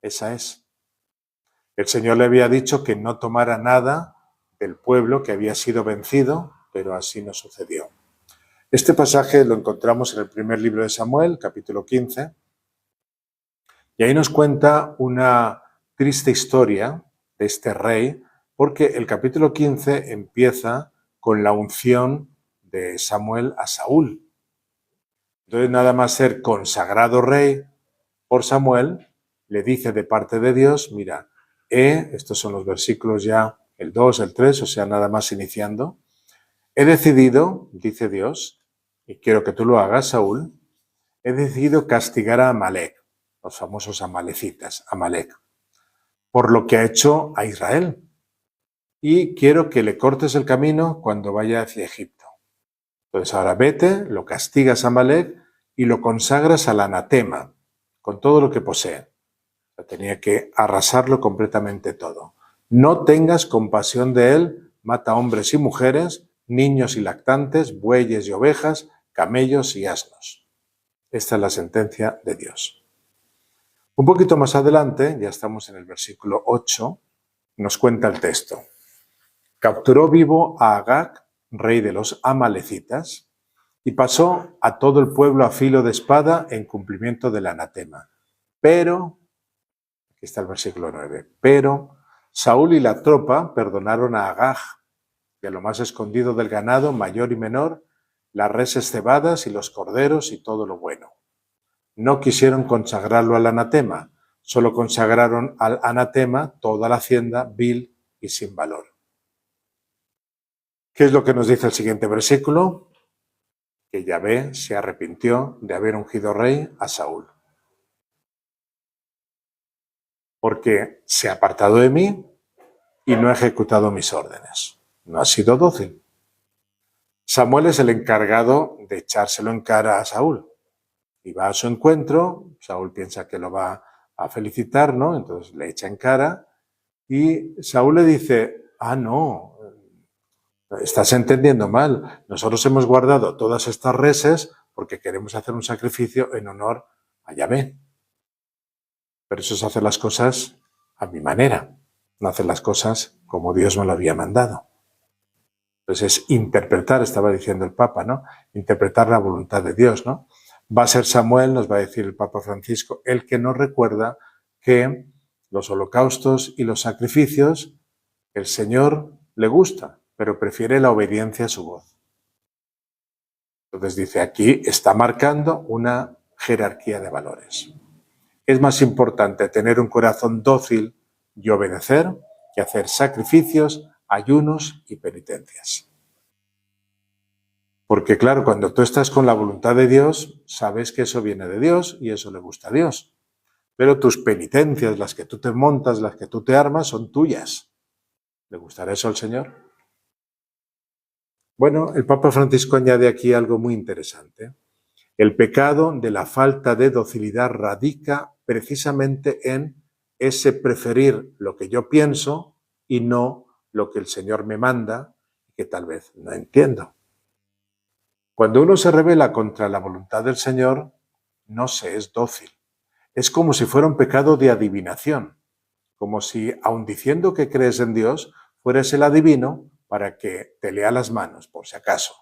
Esa es. El Señor le había dicho que no tomara nada del pueblo que había sido vencido, pero así no sucedió. Este pasaje lo encontramos en el primer libro de Samuel, capítulo 15, y ahí nos cuenta una triste historia de este rey, porque el capítulo 15 empieza con la unción de Samuel a Saúl. Entonces, nada más ser consagrado rey por Samuel, le dice de parte de Dios, mira, estos son los versículos ya, el 2, el 3, o sea, nada más iniciando. He decidido, dice Dios, y quiero que tú lo hagas, Saúl, he decidido castigar a Amalek, los famosos amalecitas, Amalek, por lo que ha hecho a Israel. Y quiero que le cortes el camino cuando vaya hacia Egipto. Entonces ahora vete, lo castigas a Amalek y lo consagras al anatema, con todo lo que posee. O sea, tenía que arrasarlo completamente todo. No tengas compasión de él, mata hombres y mujeres, niños y lactantes, bueyes y ovejas, camellos y asnos. Esta es la sentencia de Dios. Un poquito más adelante, ya estamos en el versículo 8, nos cuenta el texto. Capturó vivo a Agag, rey de los amalecitas, y pasó a todo el pueblo a filo de espada en cumplimiento del anatema. Pero, aquí está el versículo 9, pero Saúl y la tropa perdonaron a Agag, de lo más escondido del ganado, mayor y menor, las reses cebadas y los corderos y todo lo bueno. No quisieron consagrarlo al anatema, solo consagraron al anatema toda la hacienda vil y sin valor. ¿Qué es lo que nos dice el siguiente versículo? Que Yahvé se arrepintió de haber ungido rey a Saúl. Porque se ha apartado de mí y no ha ejecutado mis órdenes. No ha sido dócil. Samuel es el encargado de echárselo en cara a Saúl. Y va a su encuentro, Saúl piensa que lo va a felicitar, ¿no? Entonces le echa en cara y Saúl le dice, no, estás entendiendo mal. Nosotros hemos guardado todas estas reses porque queremos hacer un sacrificio en honor a Yahvé. Pero eso es hacer las cosas a mi manera, no hacer las cosas como Dios me lo había mandado. Entonces es interpretar, estaba diciendo el Papa, ¿no? Interpretar la voluntad de Dios, ¿no? Va a ser Samuel, nos va a decir el Papa Francisco, el que nos recuerda que los holocaustos y los sacrificios el Señor le gusta, pero prefiere la obediencia a su voz. Entonces dice, aquí está marcando una jerarquía de valores. Es más importante tener un corazón dócil y obedecer que hacer sacrificios, ayunos y penitencias. Porque claro, cuando tú estás con la voluntad de Dios, sabes que eso viene de Dios y eso le gusta a Dios. Pero tus penitencias, las que tú te montas, las que tú te armas, son tuyas. ¿Le gustará eso al Señor? Bueno, el Papa Francisco añade aquí algo muy interesante. El pecado de la falta de docilidad radica precisamente en ese preferir lo que yo pienso y no lo que el Señor me manda, que tal vez no entiendo. Cuando uno se rebela contra la voluntad del Señor, no se es dócil. Es como si fuera un pecado de adivinación, como si, aun diciendo que crees en Dios, fueras el adivino para que te lea las manos, por si acaso.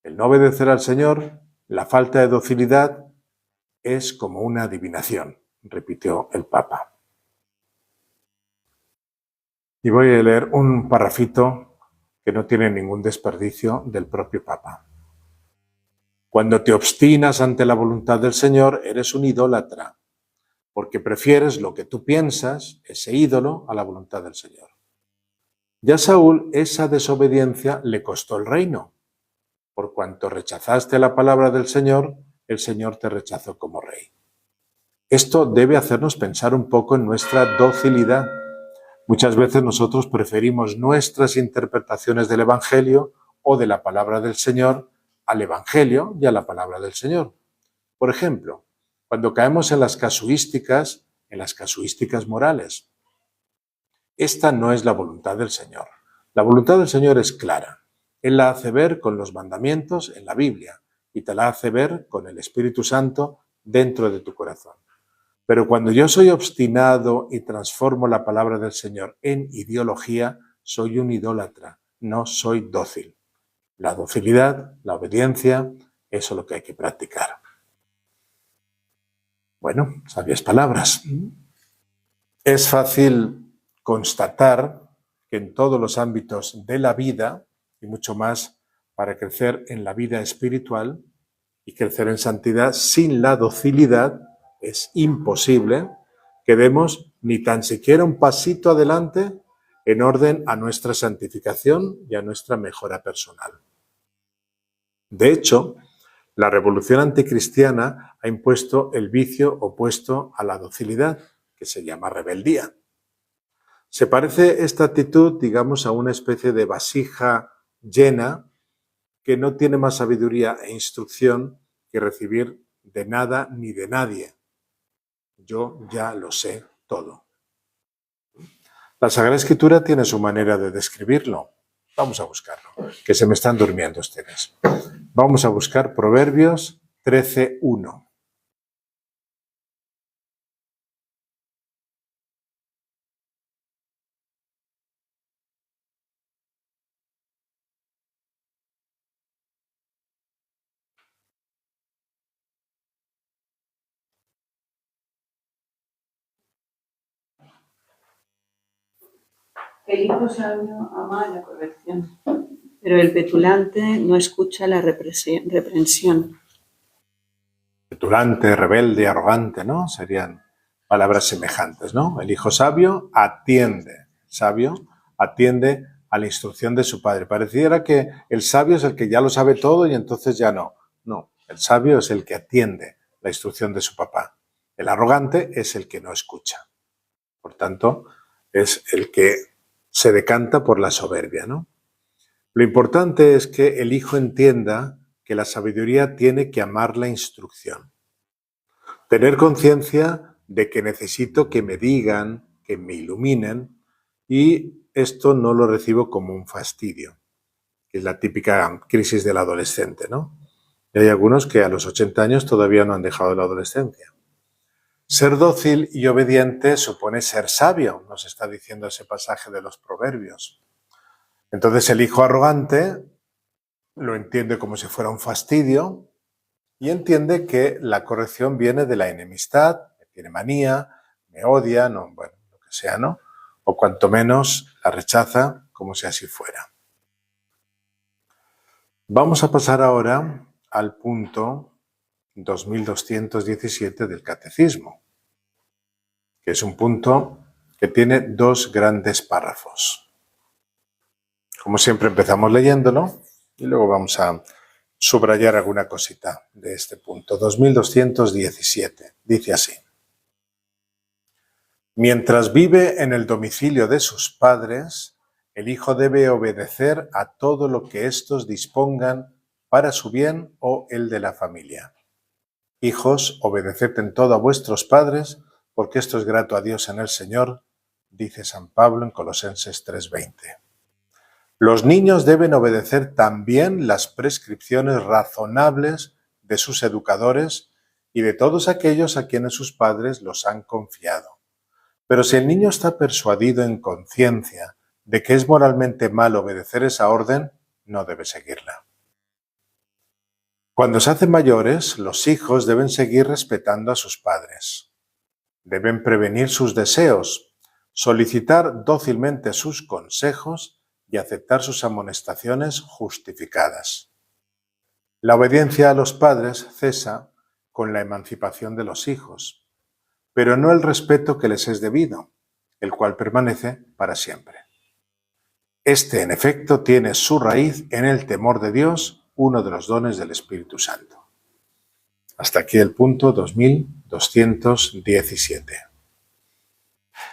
El no obedecer al Señor, la falta de docilidad, es como una adivinación, repitió el Papa. Y voy a leer un parrafito que no tiene ningún desperdicio del propio Papa. Cuando te obstinas ante la voluntad del Señor, eres un idólatra, porque prefieres lo que tú piensas, ese ídolo, a la voluntad del Señor. Ya a Saúl esa desobediencia le costó el reino. Por cuanto rechazaste la palabra del Señor, el Señor te rechazó como rey. Esto debe hacernos pensar un poco en nuestra docilidad. Muchas veces nosotros preferimos nuestras interpretaciones del Evangelio o de la palabra del Señor al Evangelio y a la palabra del Señor. Por ejemplo, cuando caemos en las casuísticas morales. Esta no es la voluntad del Señor. La voluntad del Señor es clara. Él la hace ver con los mandamientos en la Biblia y te la hace ver con el Espíritu Santo dentro de tu corazón. Pero cuando yo soy obstinado y transformo la palabra del Señor en ideología, soy un idólatra, no soy dócil. La docilidad, la obediencia, eso es lo que hay que practicar. Bueno, sabias palabras. Es fácil constatar que en todos los ámbitos de la vida, y mucho más para crecer en la vida espiritual y crecer en santidad, sin la docilidad es imposible que demos ni tan siquiera un pasito adelante en orden a nuestra santificación y a nuestra mejora personal. De hecho, la revolución anticristiana ha impuesto el vicio opuesto a la docilidad, que se llama rebeldía. Se parece esta actitud, digamos, a una especie de vasija llena que no tiene más sabiduría e instrucción que recibir de nada ni de nadie. Yo ya lo sé todo. La Sagrada Escritura tiene su manera de describirlo. Vamos a buscarlo, que se me están durmiendo ustedes. Vamos a buscar Proverbios 13:1. El hijo sabio ama la corrección, pero el petulante no escucha la reprensión. Petulante, rebelde, arrogante, ¿no? Serían palabras semejantes, ¿no? El hijo sabio atiende a la instrucción de su padre. Pareciera que el sabio es el que ya lo sabe todo y entonces ya no. No, el sabio es el que atiende la instrucción de su papá. El arrogante es el que no escucha. Por tanto, es el que se decanta por la soberbia, ¿no? Lo importante es que el hijo entienda que la sabiduría tiene que amar la instrucción. Tener conciencia de que necesito que me digan, que me iluminen, y esto no lo recibo como un fastidio, que es la típica crisis del adolescente, ¿no? Y hay algunos que a los 80 años todavía no han dejado la adolescencia. Ser dócil y obediente supone ser sabio, nos está diciendo ese pasaje de los Proverbios. Entonces el hijo arrogante lo entiende como si fuera un fastidio y entiende que la corrección viene de la enemistad, me tiene manía, me odia, no, bueno, lo que sea, ¿no? O cuanto menos la rechaza como si así fuera. Vamos a pasar ahora al punto 2217 del Catecismo, que es un punto que tiene dos grandes párrafos. Como siempre empezamos leyéndolo y luego vamos a subrayar alguna cosita de este punto. 2217. Dice así. Mientras vive en el domicilio de sus padres, el hijo debe obedecer a todo lo que éstos dispongan para su bien o el de la familia. Hijos, obedeced en todo a vuestros padres, porque esto es grato a Dios en el Señor, dice San Pablo en Colosenses 3:20. Los niños deben obedecer también las prescripciones razonables de sus educadores y de todos aquellos a quienes sus padres los han confiado. Pero si el niño está persuadido en conciencia de que es moralmente mal obedecer esa orden, no debe seguirla. Cuando se hacen mayores, los hijos deben seguir respetando a sus padres. Deben prevenir sus deseos, solicitar dócilmente sus consejos y aceptar sus amonestaciones justificadas. La obediencia a los padres cesa con la emancipación de los hijos, pero no el respeto que les es debido, el cual permanece para siempre. Este, en efecto, tiene su raíz en el temor de Dios, uno de los dones del Espíritu Santo. Hasta aquí el punto 2217.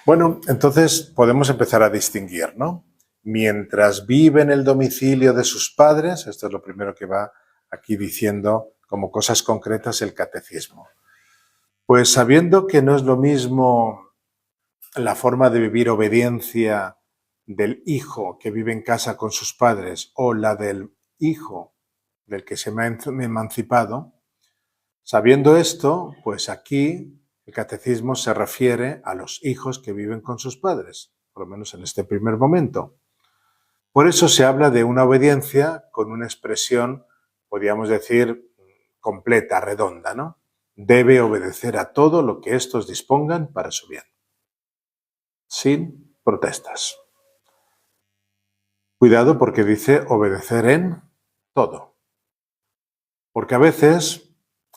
Bueno, entonces podemos empezar a distinguir, ¿no? Mientras vive en el domicilio de sus padres, esto es lo primero que va aquí diciendo como cosas concretas el catecismo. Pues sabiendo que no es lo mismo la forma de vivir obediencia del hijo que vive en casa con sus padres o la del hijo del que se me ha emancipado, sabiendo esto, pues aquí el catecismo se refiere a los hijos que viven con sus padres, por lo menos en este primer momento. Por eso se habla de una obediencia con una expresión, podríamos decir, completa, redonda, ¿no? Debe obedecer a todo lo que éstos dispongan para su bien, sin protestas. Cuidado porque dice obedecer en todo. Porque a veces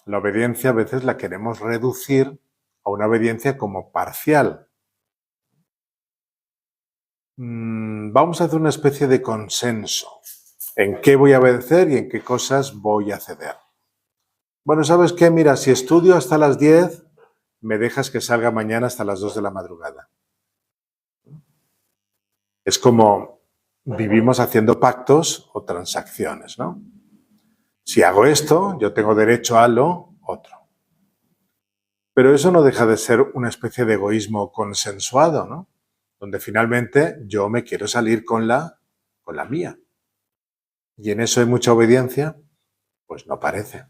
la obediencia la queremos reducir a una obediencia como parcial. Vamos a hacer una especie de consenso en qué voy a obedecer y en qué cosas voy a ceder. Bueno, ¿sabes qué? Mira, si estudio hasta las 10, me dejas que salga mañana hasta las 2 de la madrugada. Es como vivimos haciendo pactos o transacciones, ¿no? Si hago esto, yo tengo derecho a lo otro. Pero eso no deja de ser una especie de egoísmo consensuado, ¿no? Donde finalmente yo me quiero salir con la mía. ¿Y en eso hay mucha obediencia? Pues no parece.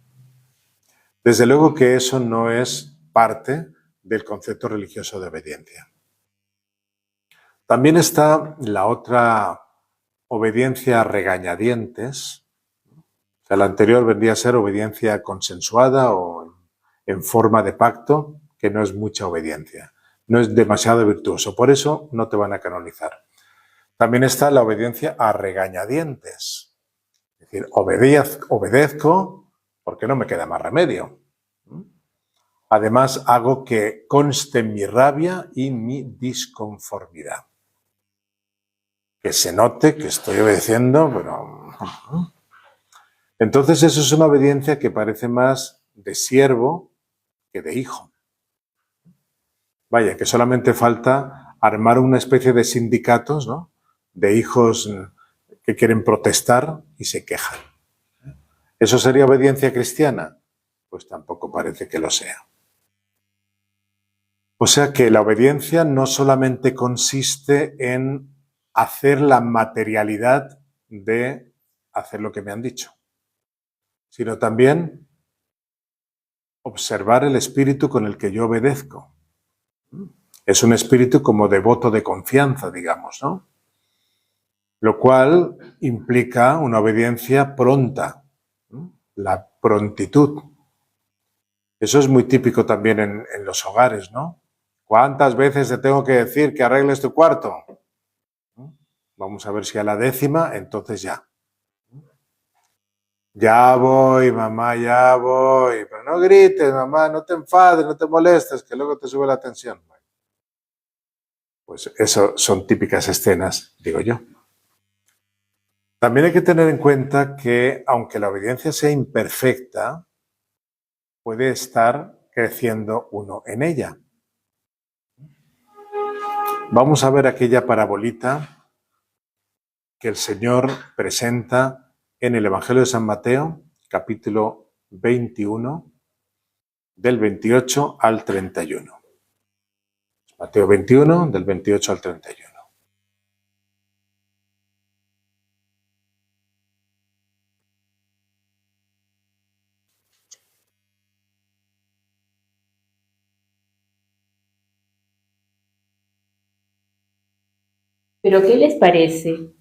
Desde luego que eso no es parte del concepto religioso de obediencia. También está la otra obediencia a regañadientes. O sea, la anterior vendría a ser obediencia consensuada o en forma de pacto, que no es mucha obediencia. No es demasiado virtuoso. Por eso no te van a canonizar. También está la obediencia a regañadientes. Es decir, obedezco porque no me queda más remedio. Además, hago que conste mi rabia y mi disconformidad. Que se note que estoy obedeciendo, pero... Entonces eso es una obediencia que parece más de siervo que de hijo. Vaya, que solamente falta armar una especie de sindicatos, ¿no? De hijos que quieren protestar y se quejan. ¿Eso sería obediencia cristiana? Pues tampoco parece que lo sea. O sea que la obediencia no solamente consiste en hacer la materialidad de hacer lo que me han dicho, sino también observar el espíritu con el que yo obedezco. Es un espíritu como de voto de confianza, digamos, ¿no? Lo cual implica una obediencia pronta, ¿no? La prontitud. Eso es muy típico también en los hogares, ¿no? ¿Cuántas veces te tengo que decir que arregles tu cuarto? Vamos a ver si a la 10ª, entonces ya. Ya voy, mamá, ya voy. Pero no grites, mamá, no te enfades, no te molestes, que luego te sube la tensión. Pues eso son típicas escenas, digo yo. También hay que tener en cuenta que, aunque la obediencia sea imperfecta, puede estar creciendo uno en ella. Vamos a ver aquella parabolita que el Señor presenta en el Evangelio de San Mateo, capítulo 21, del 28 al 31. Mateo 21, del 28 al 31. ¿Pero qué les parece?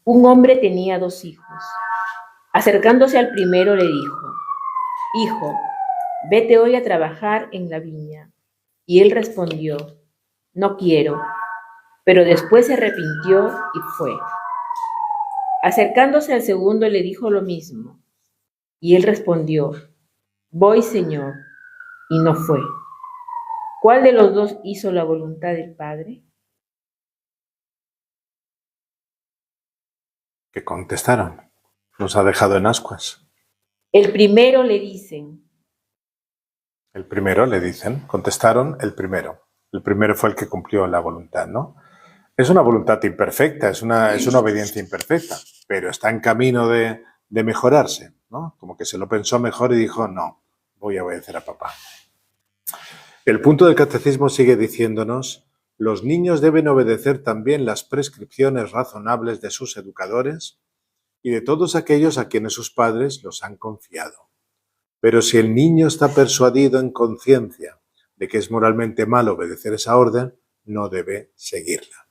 Un hombre tenía 2 hijos. Acercándose al primero le dijo: Hijo, vete hoy a trabajar en la viña. Y él respondió: No quiero. Pero después se arrepintió y fue. Acercándose al segundo le dijo lo mismo. Y él respondió: Voy, Señor. Y no fue. ¿Cuál de los 2 hizo la voluntad del Padre? Que contestaron. Nos ha dejado en ascuas. El primero, le dicen. El primero, le dicen. Contestaron el primero. El primero fue el que cumplió la voluntad, ¿no? Es una voluntad imperfecta, es una obediencia imperfecta, pero está en camino de mejorarse, ¿no? Como que se lo pensó mejor y dijo, no, voy a obedecer a papá. El punto del catecismo sigue diciéndonos: los niños deben obedecer también las prescripciones razonables de sus educadores y de todos aquellos a quienes sus padres los han confiado. Pero si el niño está persuadido en conciencia de que es moralmente malo obedecer esa orden, no debe seguirla.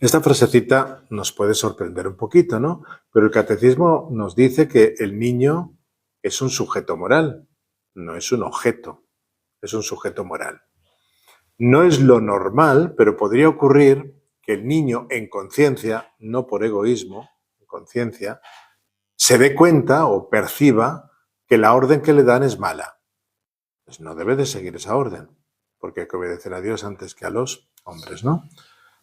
Esta frasecita nos puede sorprender un poquito, ¿no? Pero el catecismo nos dice que el niño es un sujeto moral, no es un objeto, es un sujeto moral. No es lo normal, pero podría ocurrir que el niño en conciencia, no por egoísmo, en conciencia, se dé cuenta o perciba que la orden que le dan es mala. Pues no debe de seguir esa orden, porque hay que obedecer a Dios antes que a los hombres, ¿no?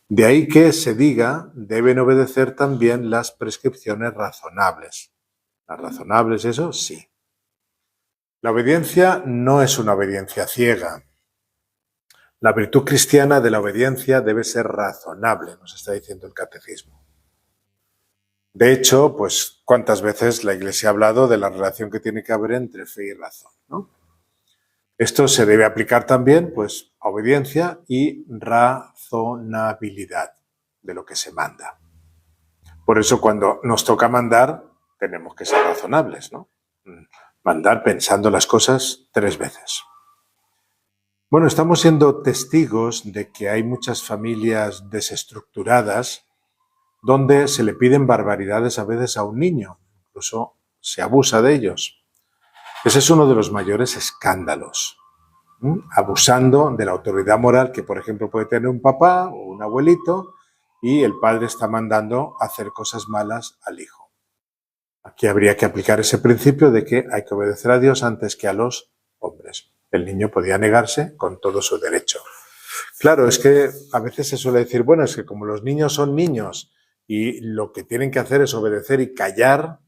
De ahí que se diga, deben obedecer también las prescripciones razonables. ¿Las razonables, eso? Sí. La obediencia no es una obediencia ciega. La virtud cristiana de la obediencia debe ser razonable, nos está diciendo el catecismo. De hecho, pues, ¿cuántas veces la Iglesia ha hablado de la relación que tiene que haber entre fe y razón, ¿no? Esto se debe aplicar también, pues, a obediencia y razonabilidad de lo que se manda. Por eso, cuando nos toca mandar, tenemos que ser razonables, ¿no? Mandar pensando las cosas 3 veces. Bueno, estamos siendo testigos de que hay muchas familias desestructuradas donde se le piden barbaridades a veces a un niño, incluso se abusa de ellos. Ese es uno de los mayores escándalos, abusando de la autoridad moral que, por ejemplo, puede tener un papá o un abuelito y el padre está mandando hacer cosas malas al hijo. Aquí habría que aplicar ese principio de que hay que obedecer a Dios antes que a los hombres. El niño podía negarse con todo su derecho. Claro, es que a veces se suele decir, bueno, es que como los niños son niños y lo que tienen que hacer es obedecer y callar,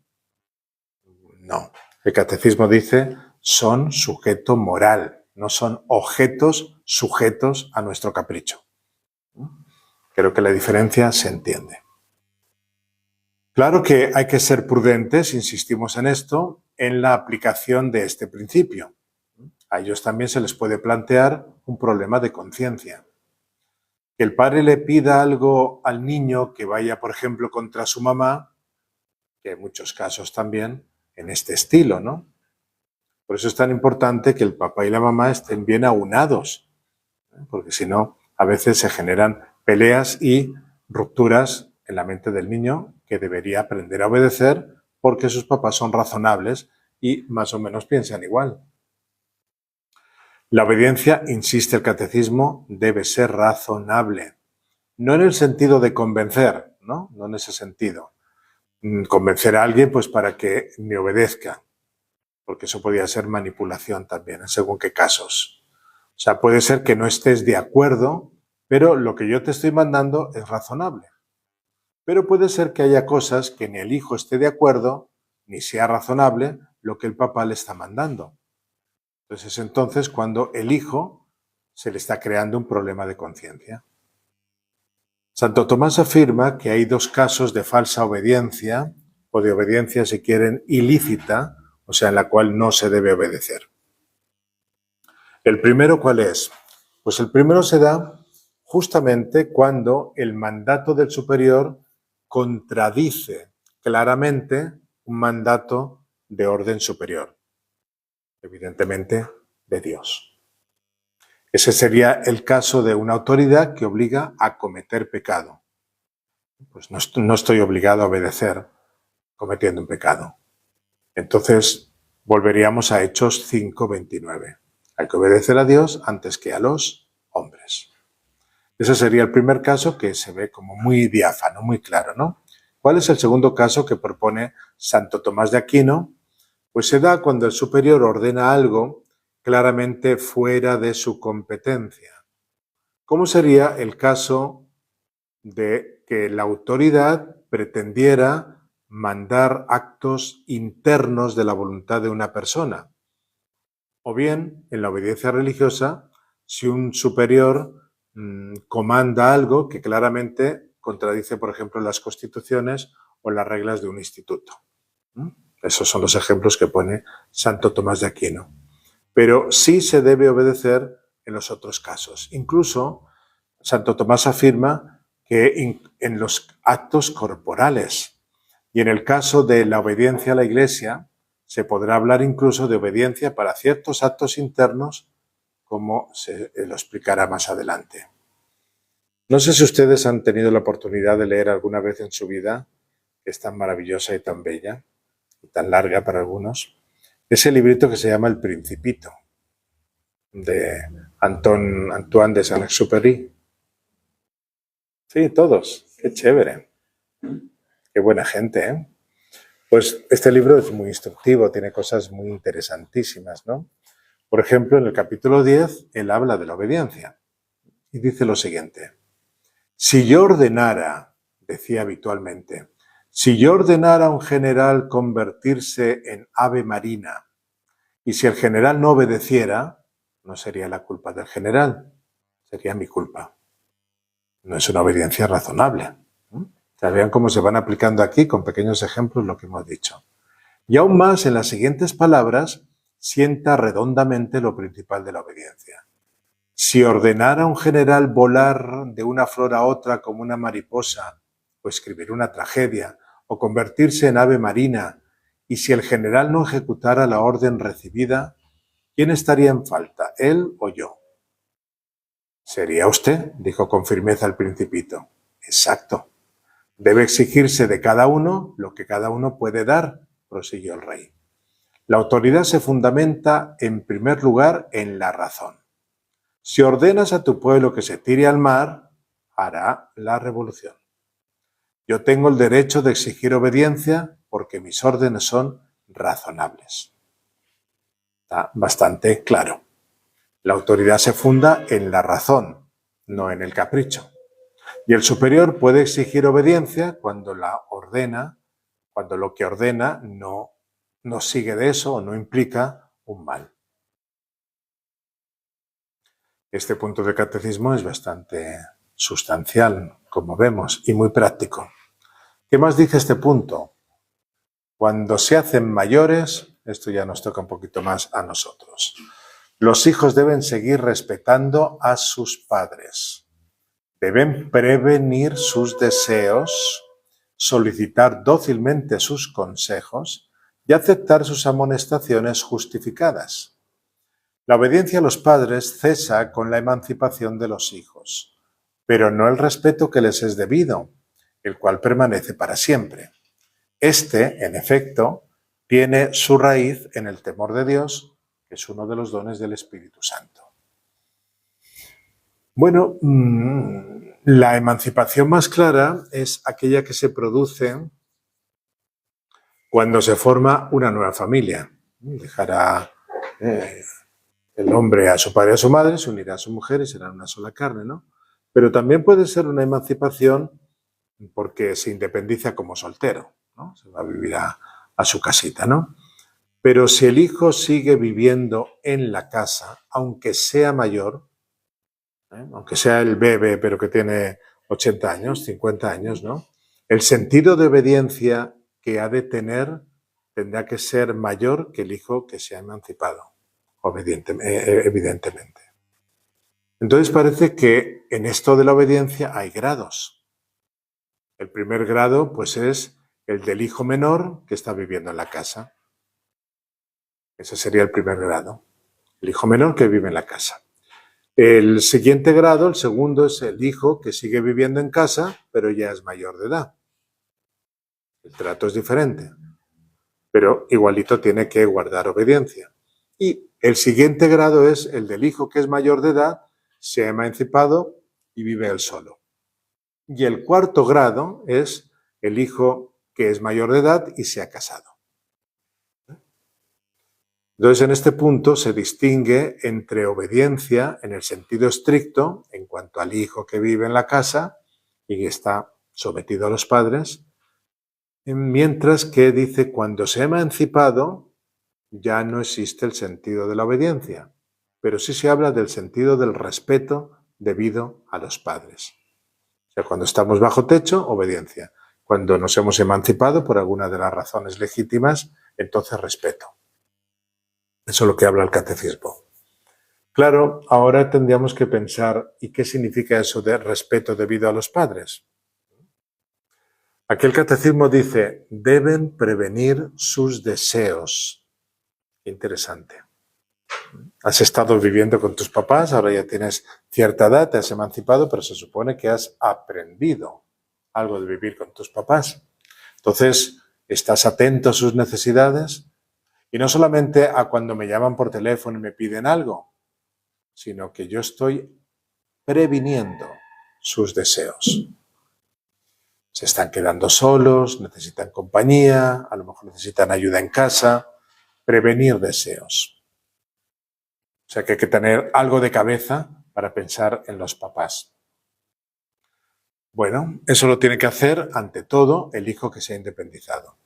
no. El catecismo dice, son sujeto moral, no son objetos sujetos a nuestro capricho. Creo que la diferencia se entiende. Claro que hay que ser prudentes, insistimos en esto, en la aplicación de este principio. A ellos también se les puede plantear un problema de conciencia. Que el padre le pida algo al niño que vaya, por ejemplo, contra su mamá, que en muchos casos también en este estilo, ¿no? Por eso es tan importante que el papá y la mamá estén bien aunados, porque si no, a veces se generan peleas y rupturas en la mente del niño que debería aprender a obedecer porque sus papás son razonables y más o menos piensan igual. La obediencia, insiste el catecismo, debe ser razonable. No en el sentido de convencer, ¿no? No en ese sentido. Convencer a alguien pues para que me obedezca, porque eso podría ser manipulación también, en según qué casos. O sea, puede ser que no estés de acuerdo, pero lo que yo te estoy mandando es razonable. Pero puede ser que haya cosas que ni el hijo esté de acuerdo, ni sea razonable lo que el papá le está mandando. Entonces es entonces cuando el hijo se le está creando un problema de conciencia. Santo Tomás afirma que hay 2 casos de falsa obediencia, o de obediencia, si quieren, ilícita, o sea, en la cual no se debe obedecer. ¿El primero cuál es? Pues el primero se da justamente cuando el mandato del superior contradice claramente un mandato de orden superior, evidentemente de Dios. Ese sería el caso de una autoridad que obliga a cometer pecado. Pues no estoy obligado a obedecer cometiendo un pecado. Entonces, volveríamos a Hechos 5:29. Hay que obedecer a Dios antes que a los hombres. Ese sería el primer caso que se ve como muy diáfano, muy claro, ¿no? ¿Cuál es el segundo caso que propone Santo Tomás de Aquino? Pues se da cuando el superior ordena algo claramente fuera de su competencia. ¿Cómo sería el caso de que la autoridad pretendiera mandar actos internos de la voluntad de una persona? O bien, en la obediencia religiosa, si un superior comanda algo que claramente contradice, por ejemplo, las constituciones o las reglas de un instituto. Esos son los ejemplos que pone Santo Tomás de Aquino. Pero sí se debe obedecer en los otros casos. Incluso Santo Tomás afirma que en los actos corporales y en el caso de la obediencia a la Iglesia se podrá hablar incluso de obediencia para ciertos actos internos, como se lo explicará más adelante. No sé si ustedes han tenido la oportunidad de leer alguna vez en su vida, que es tan maravillosa y tan bella, y tan larga para algunos, ese librito que se llama El Principito, de Antoine de Saint-Exupéry. Sí, todos. Qué chévere. Qué buena gente, ¿eh? Pues este libro es muy instructivo, tiene cosas muy interesantísimas, ¿no? Por ejemplo, en el capítulo 10, él habla de la obediencia y dice lo siguiente: si yo ordenara, decía habitualmente, si yo ordenara a un general convertirse en ave marina y si el general no obedeciera, no sería la culpa del general, sería mi culpa. No es una obediencia razonable. Vean cómo se van aplicando aquí con pequeños ejemplos lo que hemos dicho. Y aún más, en las siguientes palabras, sienta redondamente lo principal de la obediencia. Si ordenara a un general volar de una flor a otra como una mariposa, o escribir una tragedia, o convertirse en ave marina, y si el general no ejecutara la orden recibida, ¿quién estaría en falta, él o yo? Sería usted, dijo con firmeza el Principito. Exacto. Debe exigirse de cada uno lo que cada uno puede dar, prosiguió el rey. La autoridad se fundamenta, en primer lugar, en la razón. Si ordenas a tu pueblo que se tire al mar, hará la revolución. Yo tengo el derecho de exigir obediencia porque mis órdenes son razonables. Está bastante claro. La autoridad se funda en la razón, no en el capricho. Y el superior puede exigir obediencia cuando lo que ordena no sigue de eso o no implica un mal. Este punto del catecismo es bastante sustancial, como vemos, y muy práctico. ¿Qué más dice este punto? Cuando se hacen mayores, esto ya nos toca un poquito más a nosotros. Los hijos deben seguir respetando a sus padres. Deben prevenir sus deseos, solicitar dócilmente sus consejos y aceptar sus amonestaciones justificadas. La obediencia a los padres cesa con la emancipación de los hijos, pero no el respeto que les es debido, el cual permanece para siempre. Este, en efecto, tiene su raíz en el temor de Dios, que es uno de los dones del Espíritu Santo. Bueno, la emancipación más clara es aquella que se produce cuando se forma una nueva familia. Dejará el hombre a su padre y a su madre, se unirá a su mujer y serán una sola carne, ¿no? Pero también puede ser una emancipación porque se independiza como soltero, ¿no? Se va a vivir a su casita, ¿no? Pero si el hijo sigue viviendo en la casa, aunque sea mayor, aunque sea el bebé, pero que tiene 80 años, 50 años, ¿no? El sentido de obediencia que ha de tener tendrá que ser mayor que el hijo que se ha emancipado, evidentemente. Entonces parece que en esto de la obediencia hay grados. El primer grado, pues, es el del hijo menor que está viviendo en la casa. Ese sería el primer grado. El hijo menor que vive en la casa. El siguiente grado, el segundo, es el hijo que sigue viviendo en casa, pero ya es mayor de edad. El trato es diferente, pero igualito tiene que guardar obediencia. Y el siguiente grado es el del hijo que es mayor de edad, se ha emancipado y vive él solo. Y el cuarto grado es el hijo que es mayor de edad y se ha casado. Entonces, en este punto se distingue entre obediencia en el sentido estricto, en cuanto al hijo que vive en la casa y que está sometido a los padres, mientras que dice, cuando se ha emancipado, ya no existe el sentido de la obediencia, pero sí se habla del sentido del respeto debido a los padres. O sea, cuando estamos bajo techo, obediencia. Cuando nos hemos emancipado por alguna de las razones legítimas, entonces respeto. Eso es lo que habla el catecismo. Claro, ahora tendríamos que pensar, ¿y qué significa eso de respeto debido a los padres? Aquí el catecismo dice, deben prevenir sus deseos. Interesante. Has estado viviendo con tus papás, ahora ya tienes cierta edad, te has emancipado, pero se supone que has aprendido algo de vivir con tus papás. Entonces, estás atento a sus necesidades. Y no solamente a cuando me llaman por teléfono y me piden algo, sino que yo estoy previniendo sus deseos. Se están quedando solos, necesitan compañía, a lo mejor necesitan ayuda en casa, prevenir deseos. O sea que hay que tener algo de cabeza para pensar en los papás. Bueno, eso lo tiene que hacer, ante todo, el hijo que se ha independizado.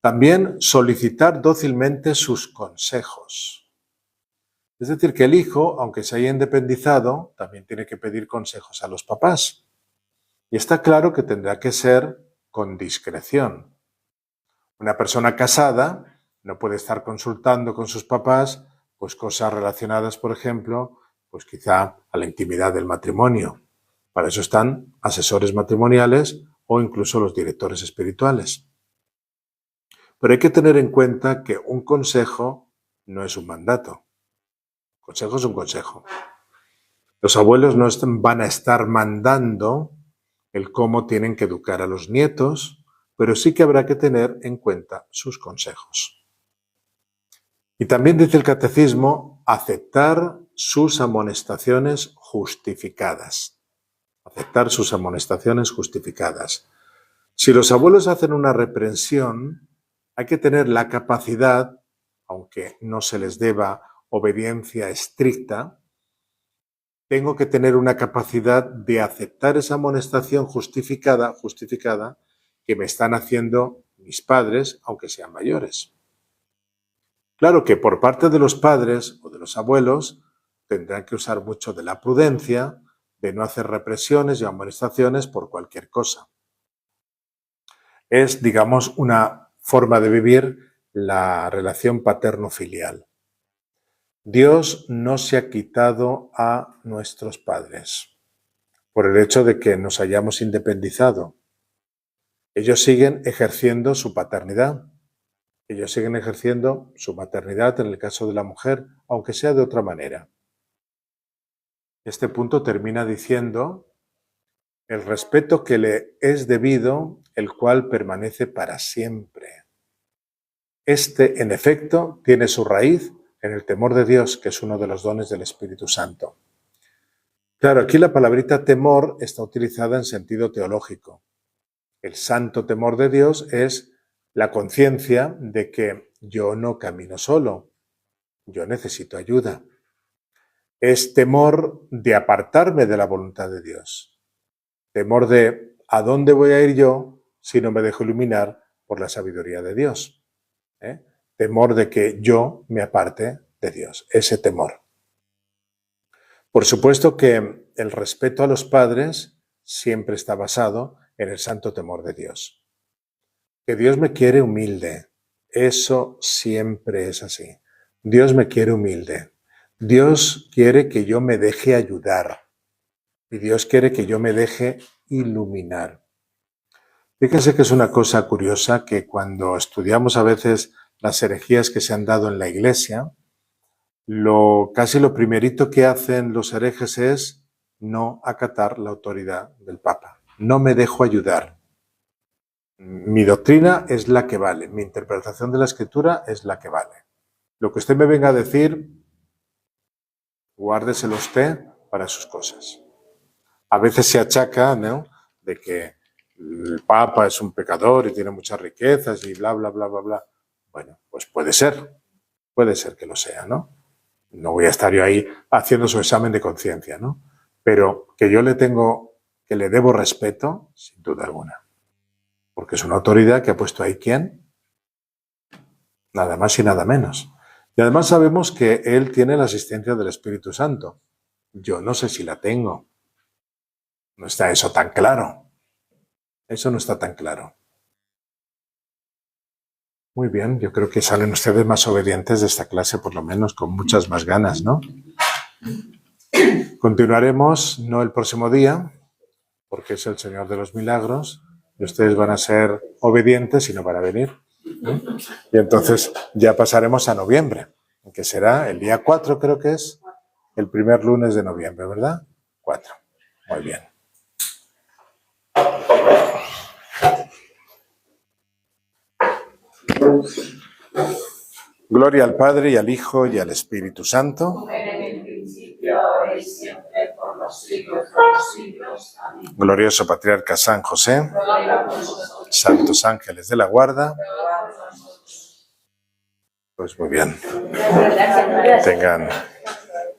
También solicitar dócilmente sus consejos. Es decir, que el hijo, aunque se haya independizado, también tiene que pedir consejos a los papás. Y está claro que tendrá que ser con discreción. Una persona casada no puede estar consultando con sus papás pues cosas relacionadas, por ejemplo, pues quizá a la intimidad del matrimonio. Para eso están asesores matrimoniales o incluso los directores espirituales. Pero hay que tener en cuenta que un consejo no es un mandato. Un consejo es un consejo. Los abuelos no van a estar mandando el cómo tienen que educar a los nietos, pero sí que habrá que tener en cuenta sus consejos. Y también dice el catecismo, aceptar sus amonestaciones justificadas. Aceptar sus amonestaciones justificadas. Si los abuelos hacen una reprensión, hay que tener la capacidad, aunque no se les deba obediencia estricta, tengo que tener una capacidad de aceptar esa amonestación justificada que me están haciendo mis padres, aunque sean mayores. Claro que por parte de los padres o de los abuelos tendrán que usar mucho de la prudencia, de no hacer represiones y amonestaciones por cualquier cosa. Es, digamos, una forma de vivir la relación paterno-filial. Dios no se ha quitado a nuestros padres por el hecho de que nos hayamos independizado. Ellos siguen ejerciendo su paternidad. Ellos siguen ejerciendo su maternidad en el caso de la mujer, aunque sea de otra manera. Este punto termina diciendo el respeto que le es debido, el cual permanece para siempre. Este, en efecto, tiene su raíz en el temor de Dios, que es uno de los dones del Espíritu Santo. Claro, aquí la palabrita temor está utilizada en sentido teológico. El santo temor de Dios es la conciencia de que yo no camino solo, yo necesito ayuda. Es temor de apartarme de la voluntad de Dios. Temor de ¿a dónde voy a ir yo si no me dejo iluminar por la sabiduría de Dios? Temor de que yo me aparte de Dios, ese temor. Por supuesto que el respeto a los padres siempre está basado en el santo temor de Dios. Que Dios me quiere humilde, eso siempre es así. Dios me quiere humilde. Dios quiere que yo me deje ayudar y Dios quiere que yo me deje iluminar. Fíjense que es una cosa curiosa que cuando estudiamos a veces las herejías que se han dado en la Iglesia, casi lo primerito que hacen los herejes es no acatar la autoridad del Papa. No me dejo ayudar. Mi doctrina es la que vale, mi interpretación de la Escritura es la que vale. Lo que usted me venga a decir, guárdeselo usted para sus cosas. A veces se achaca, ¿no?, de que el Papa es un pecador y tiene muchas riquezas y bla, bla, bla, bla, bla. Bueno, pues puede ser que lo sea, ¿no? No voy a estar yo ahí haciendo su examen de conciencia, ¿no? Pero que yo le debo respeto, sin duda alguna. Porque es una autoridad que ha puesto ahí ¿quién? Nada más y nada menos. Y además sabemos que él tiene la asistencia del Espíritu Santo. Yo no sé si la tengo. No está eso tan claro. Eso no está tan claro. Muy bien, yo creo que salen ustedes más obedientes de esta clase, por lo menos con muchas más ganas, ¿no? Continuaremos, no el próximo día, porque es el Señor de los Milagros, y ustedes van a ser obedientes y no van a venir. Y entonces ya pasaremos a noviembre, que será el día 4, creo que es, el primer lunes de noviembre, ¿verdad? 4. Muy bien. Gloria al Padre, y al Hijo, y al Espíritu Santo. Como era en el principio, ahora y siempre, por los siglos de los siglos. Amén. Glorioso Patriarca San José, Ruega por nosotros. santos ángeles de la guarda, Ruega por nosotros. Pues muy bien. Gracias. Tengan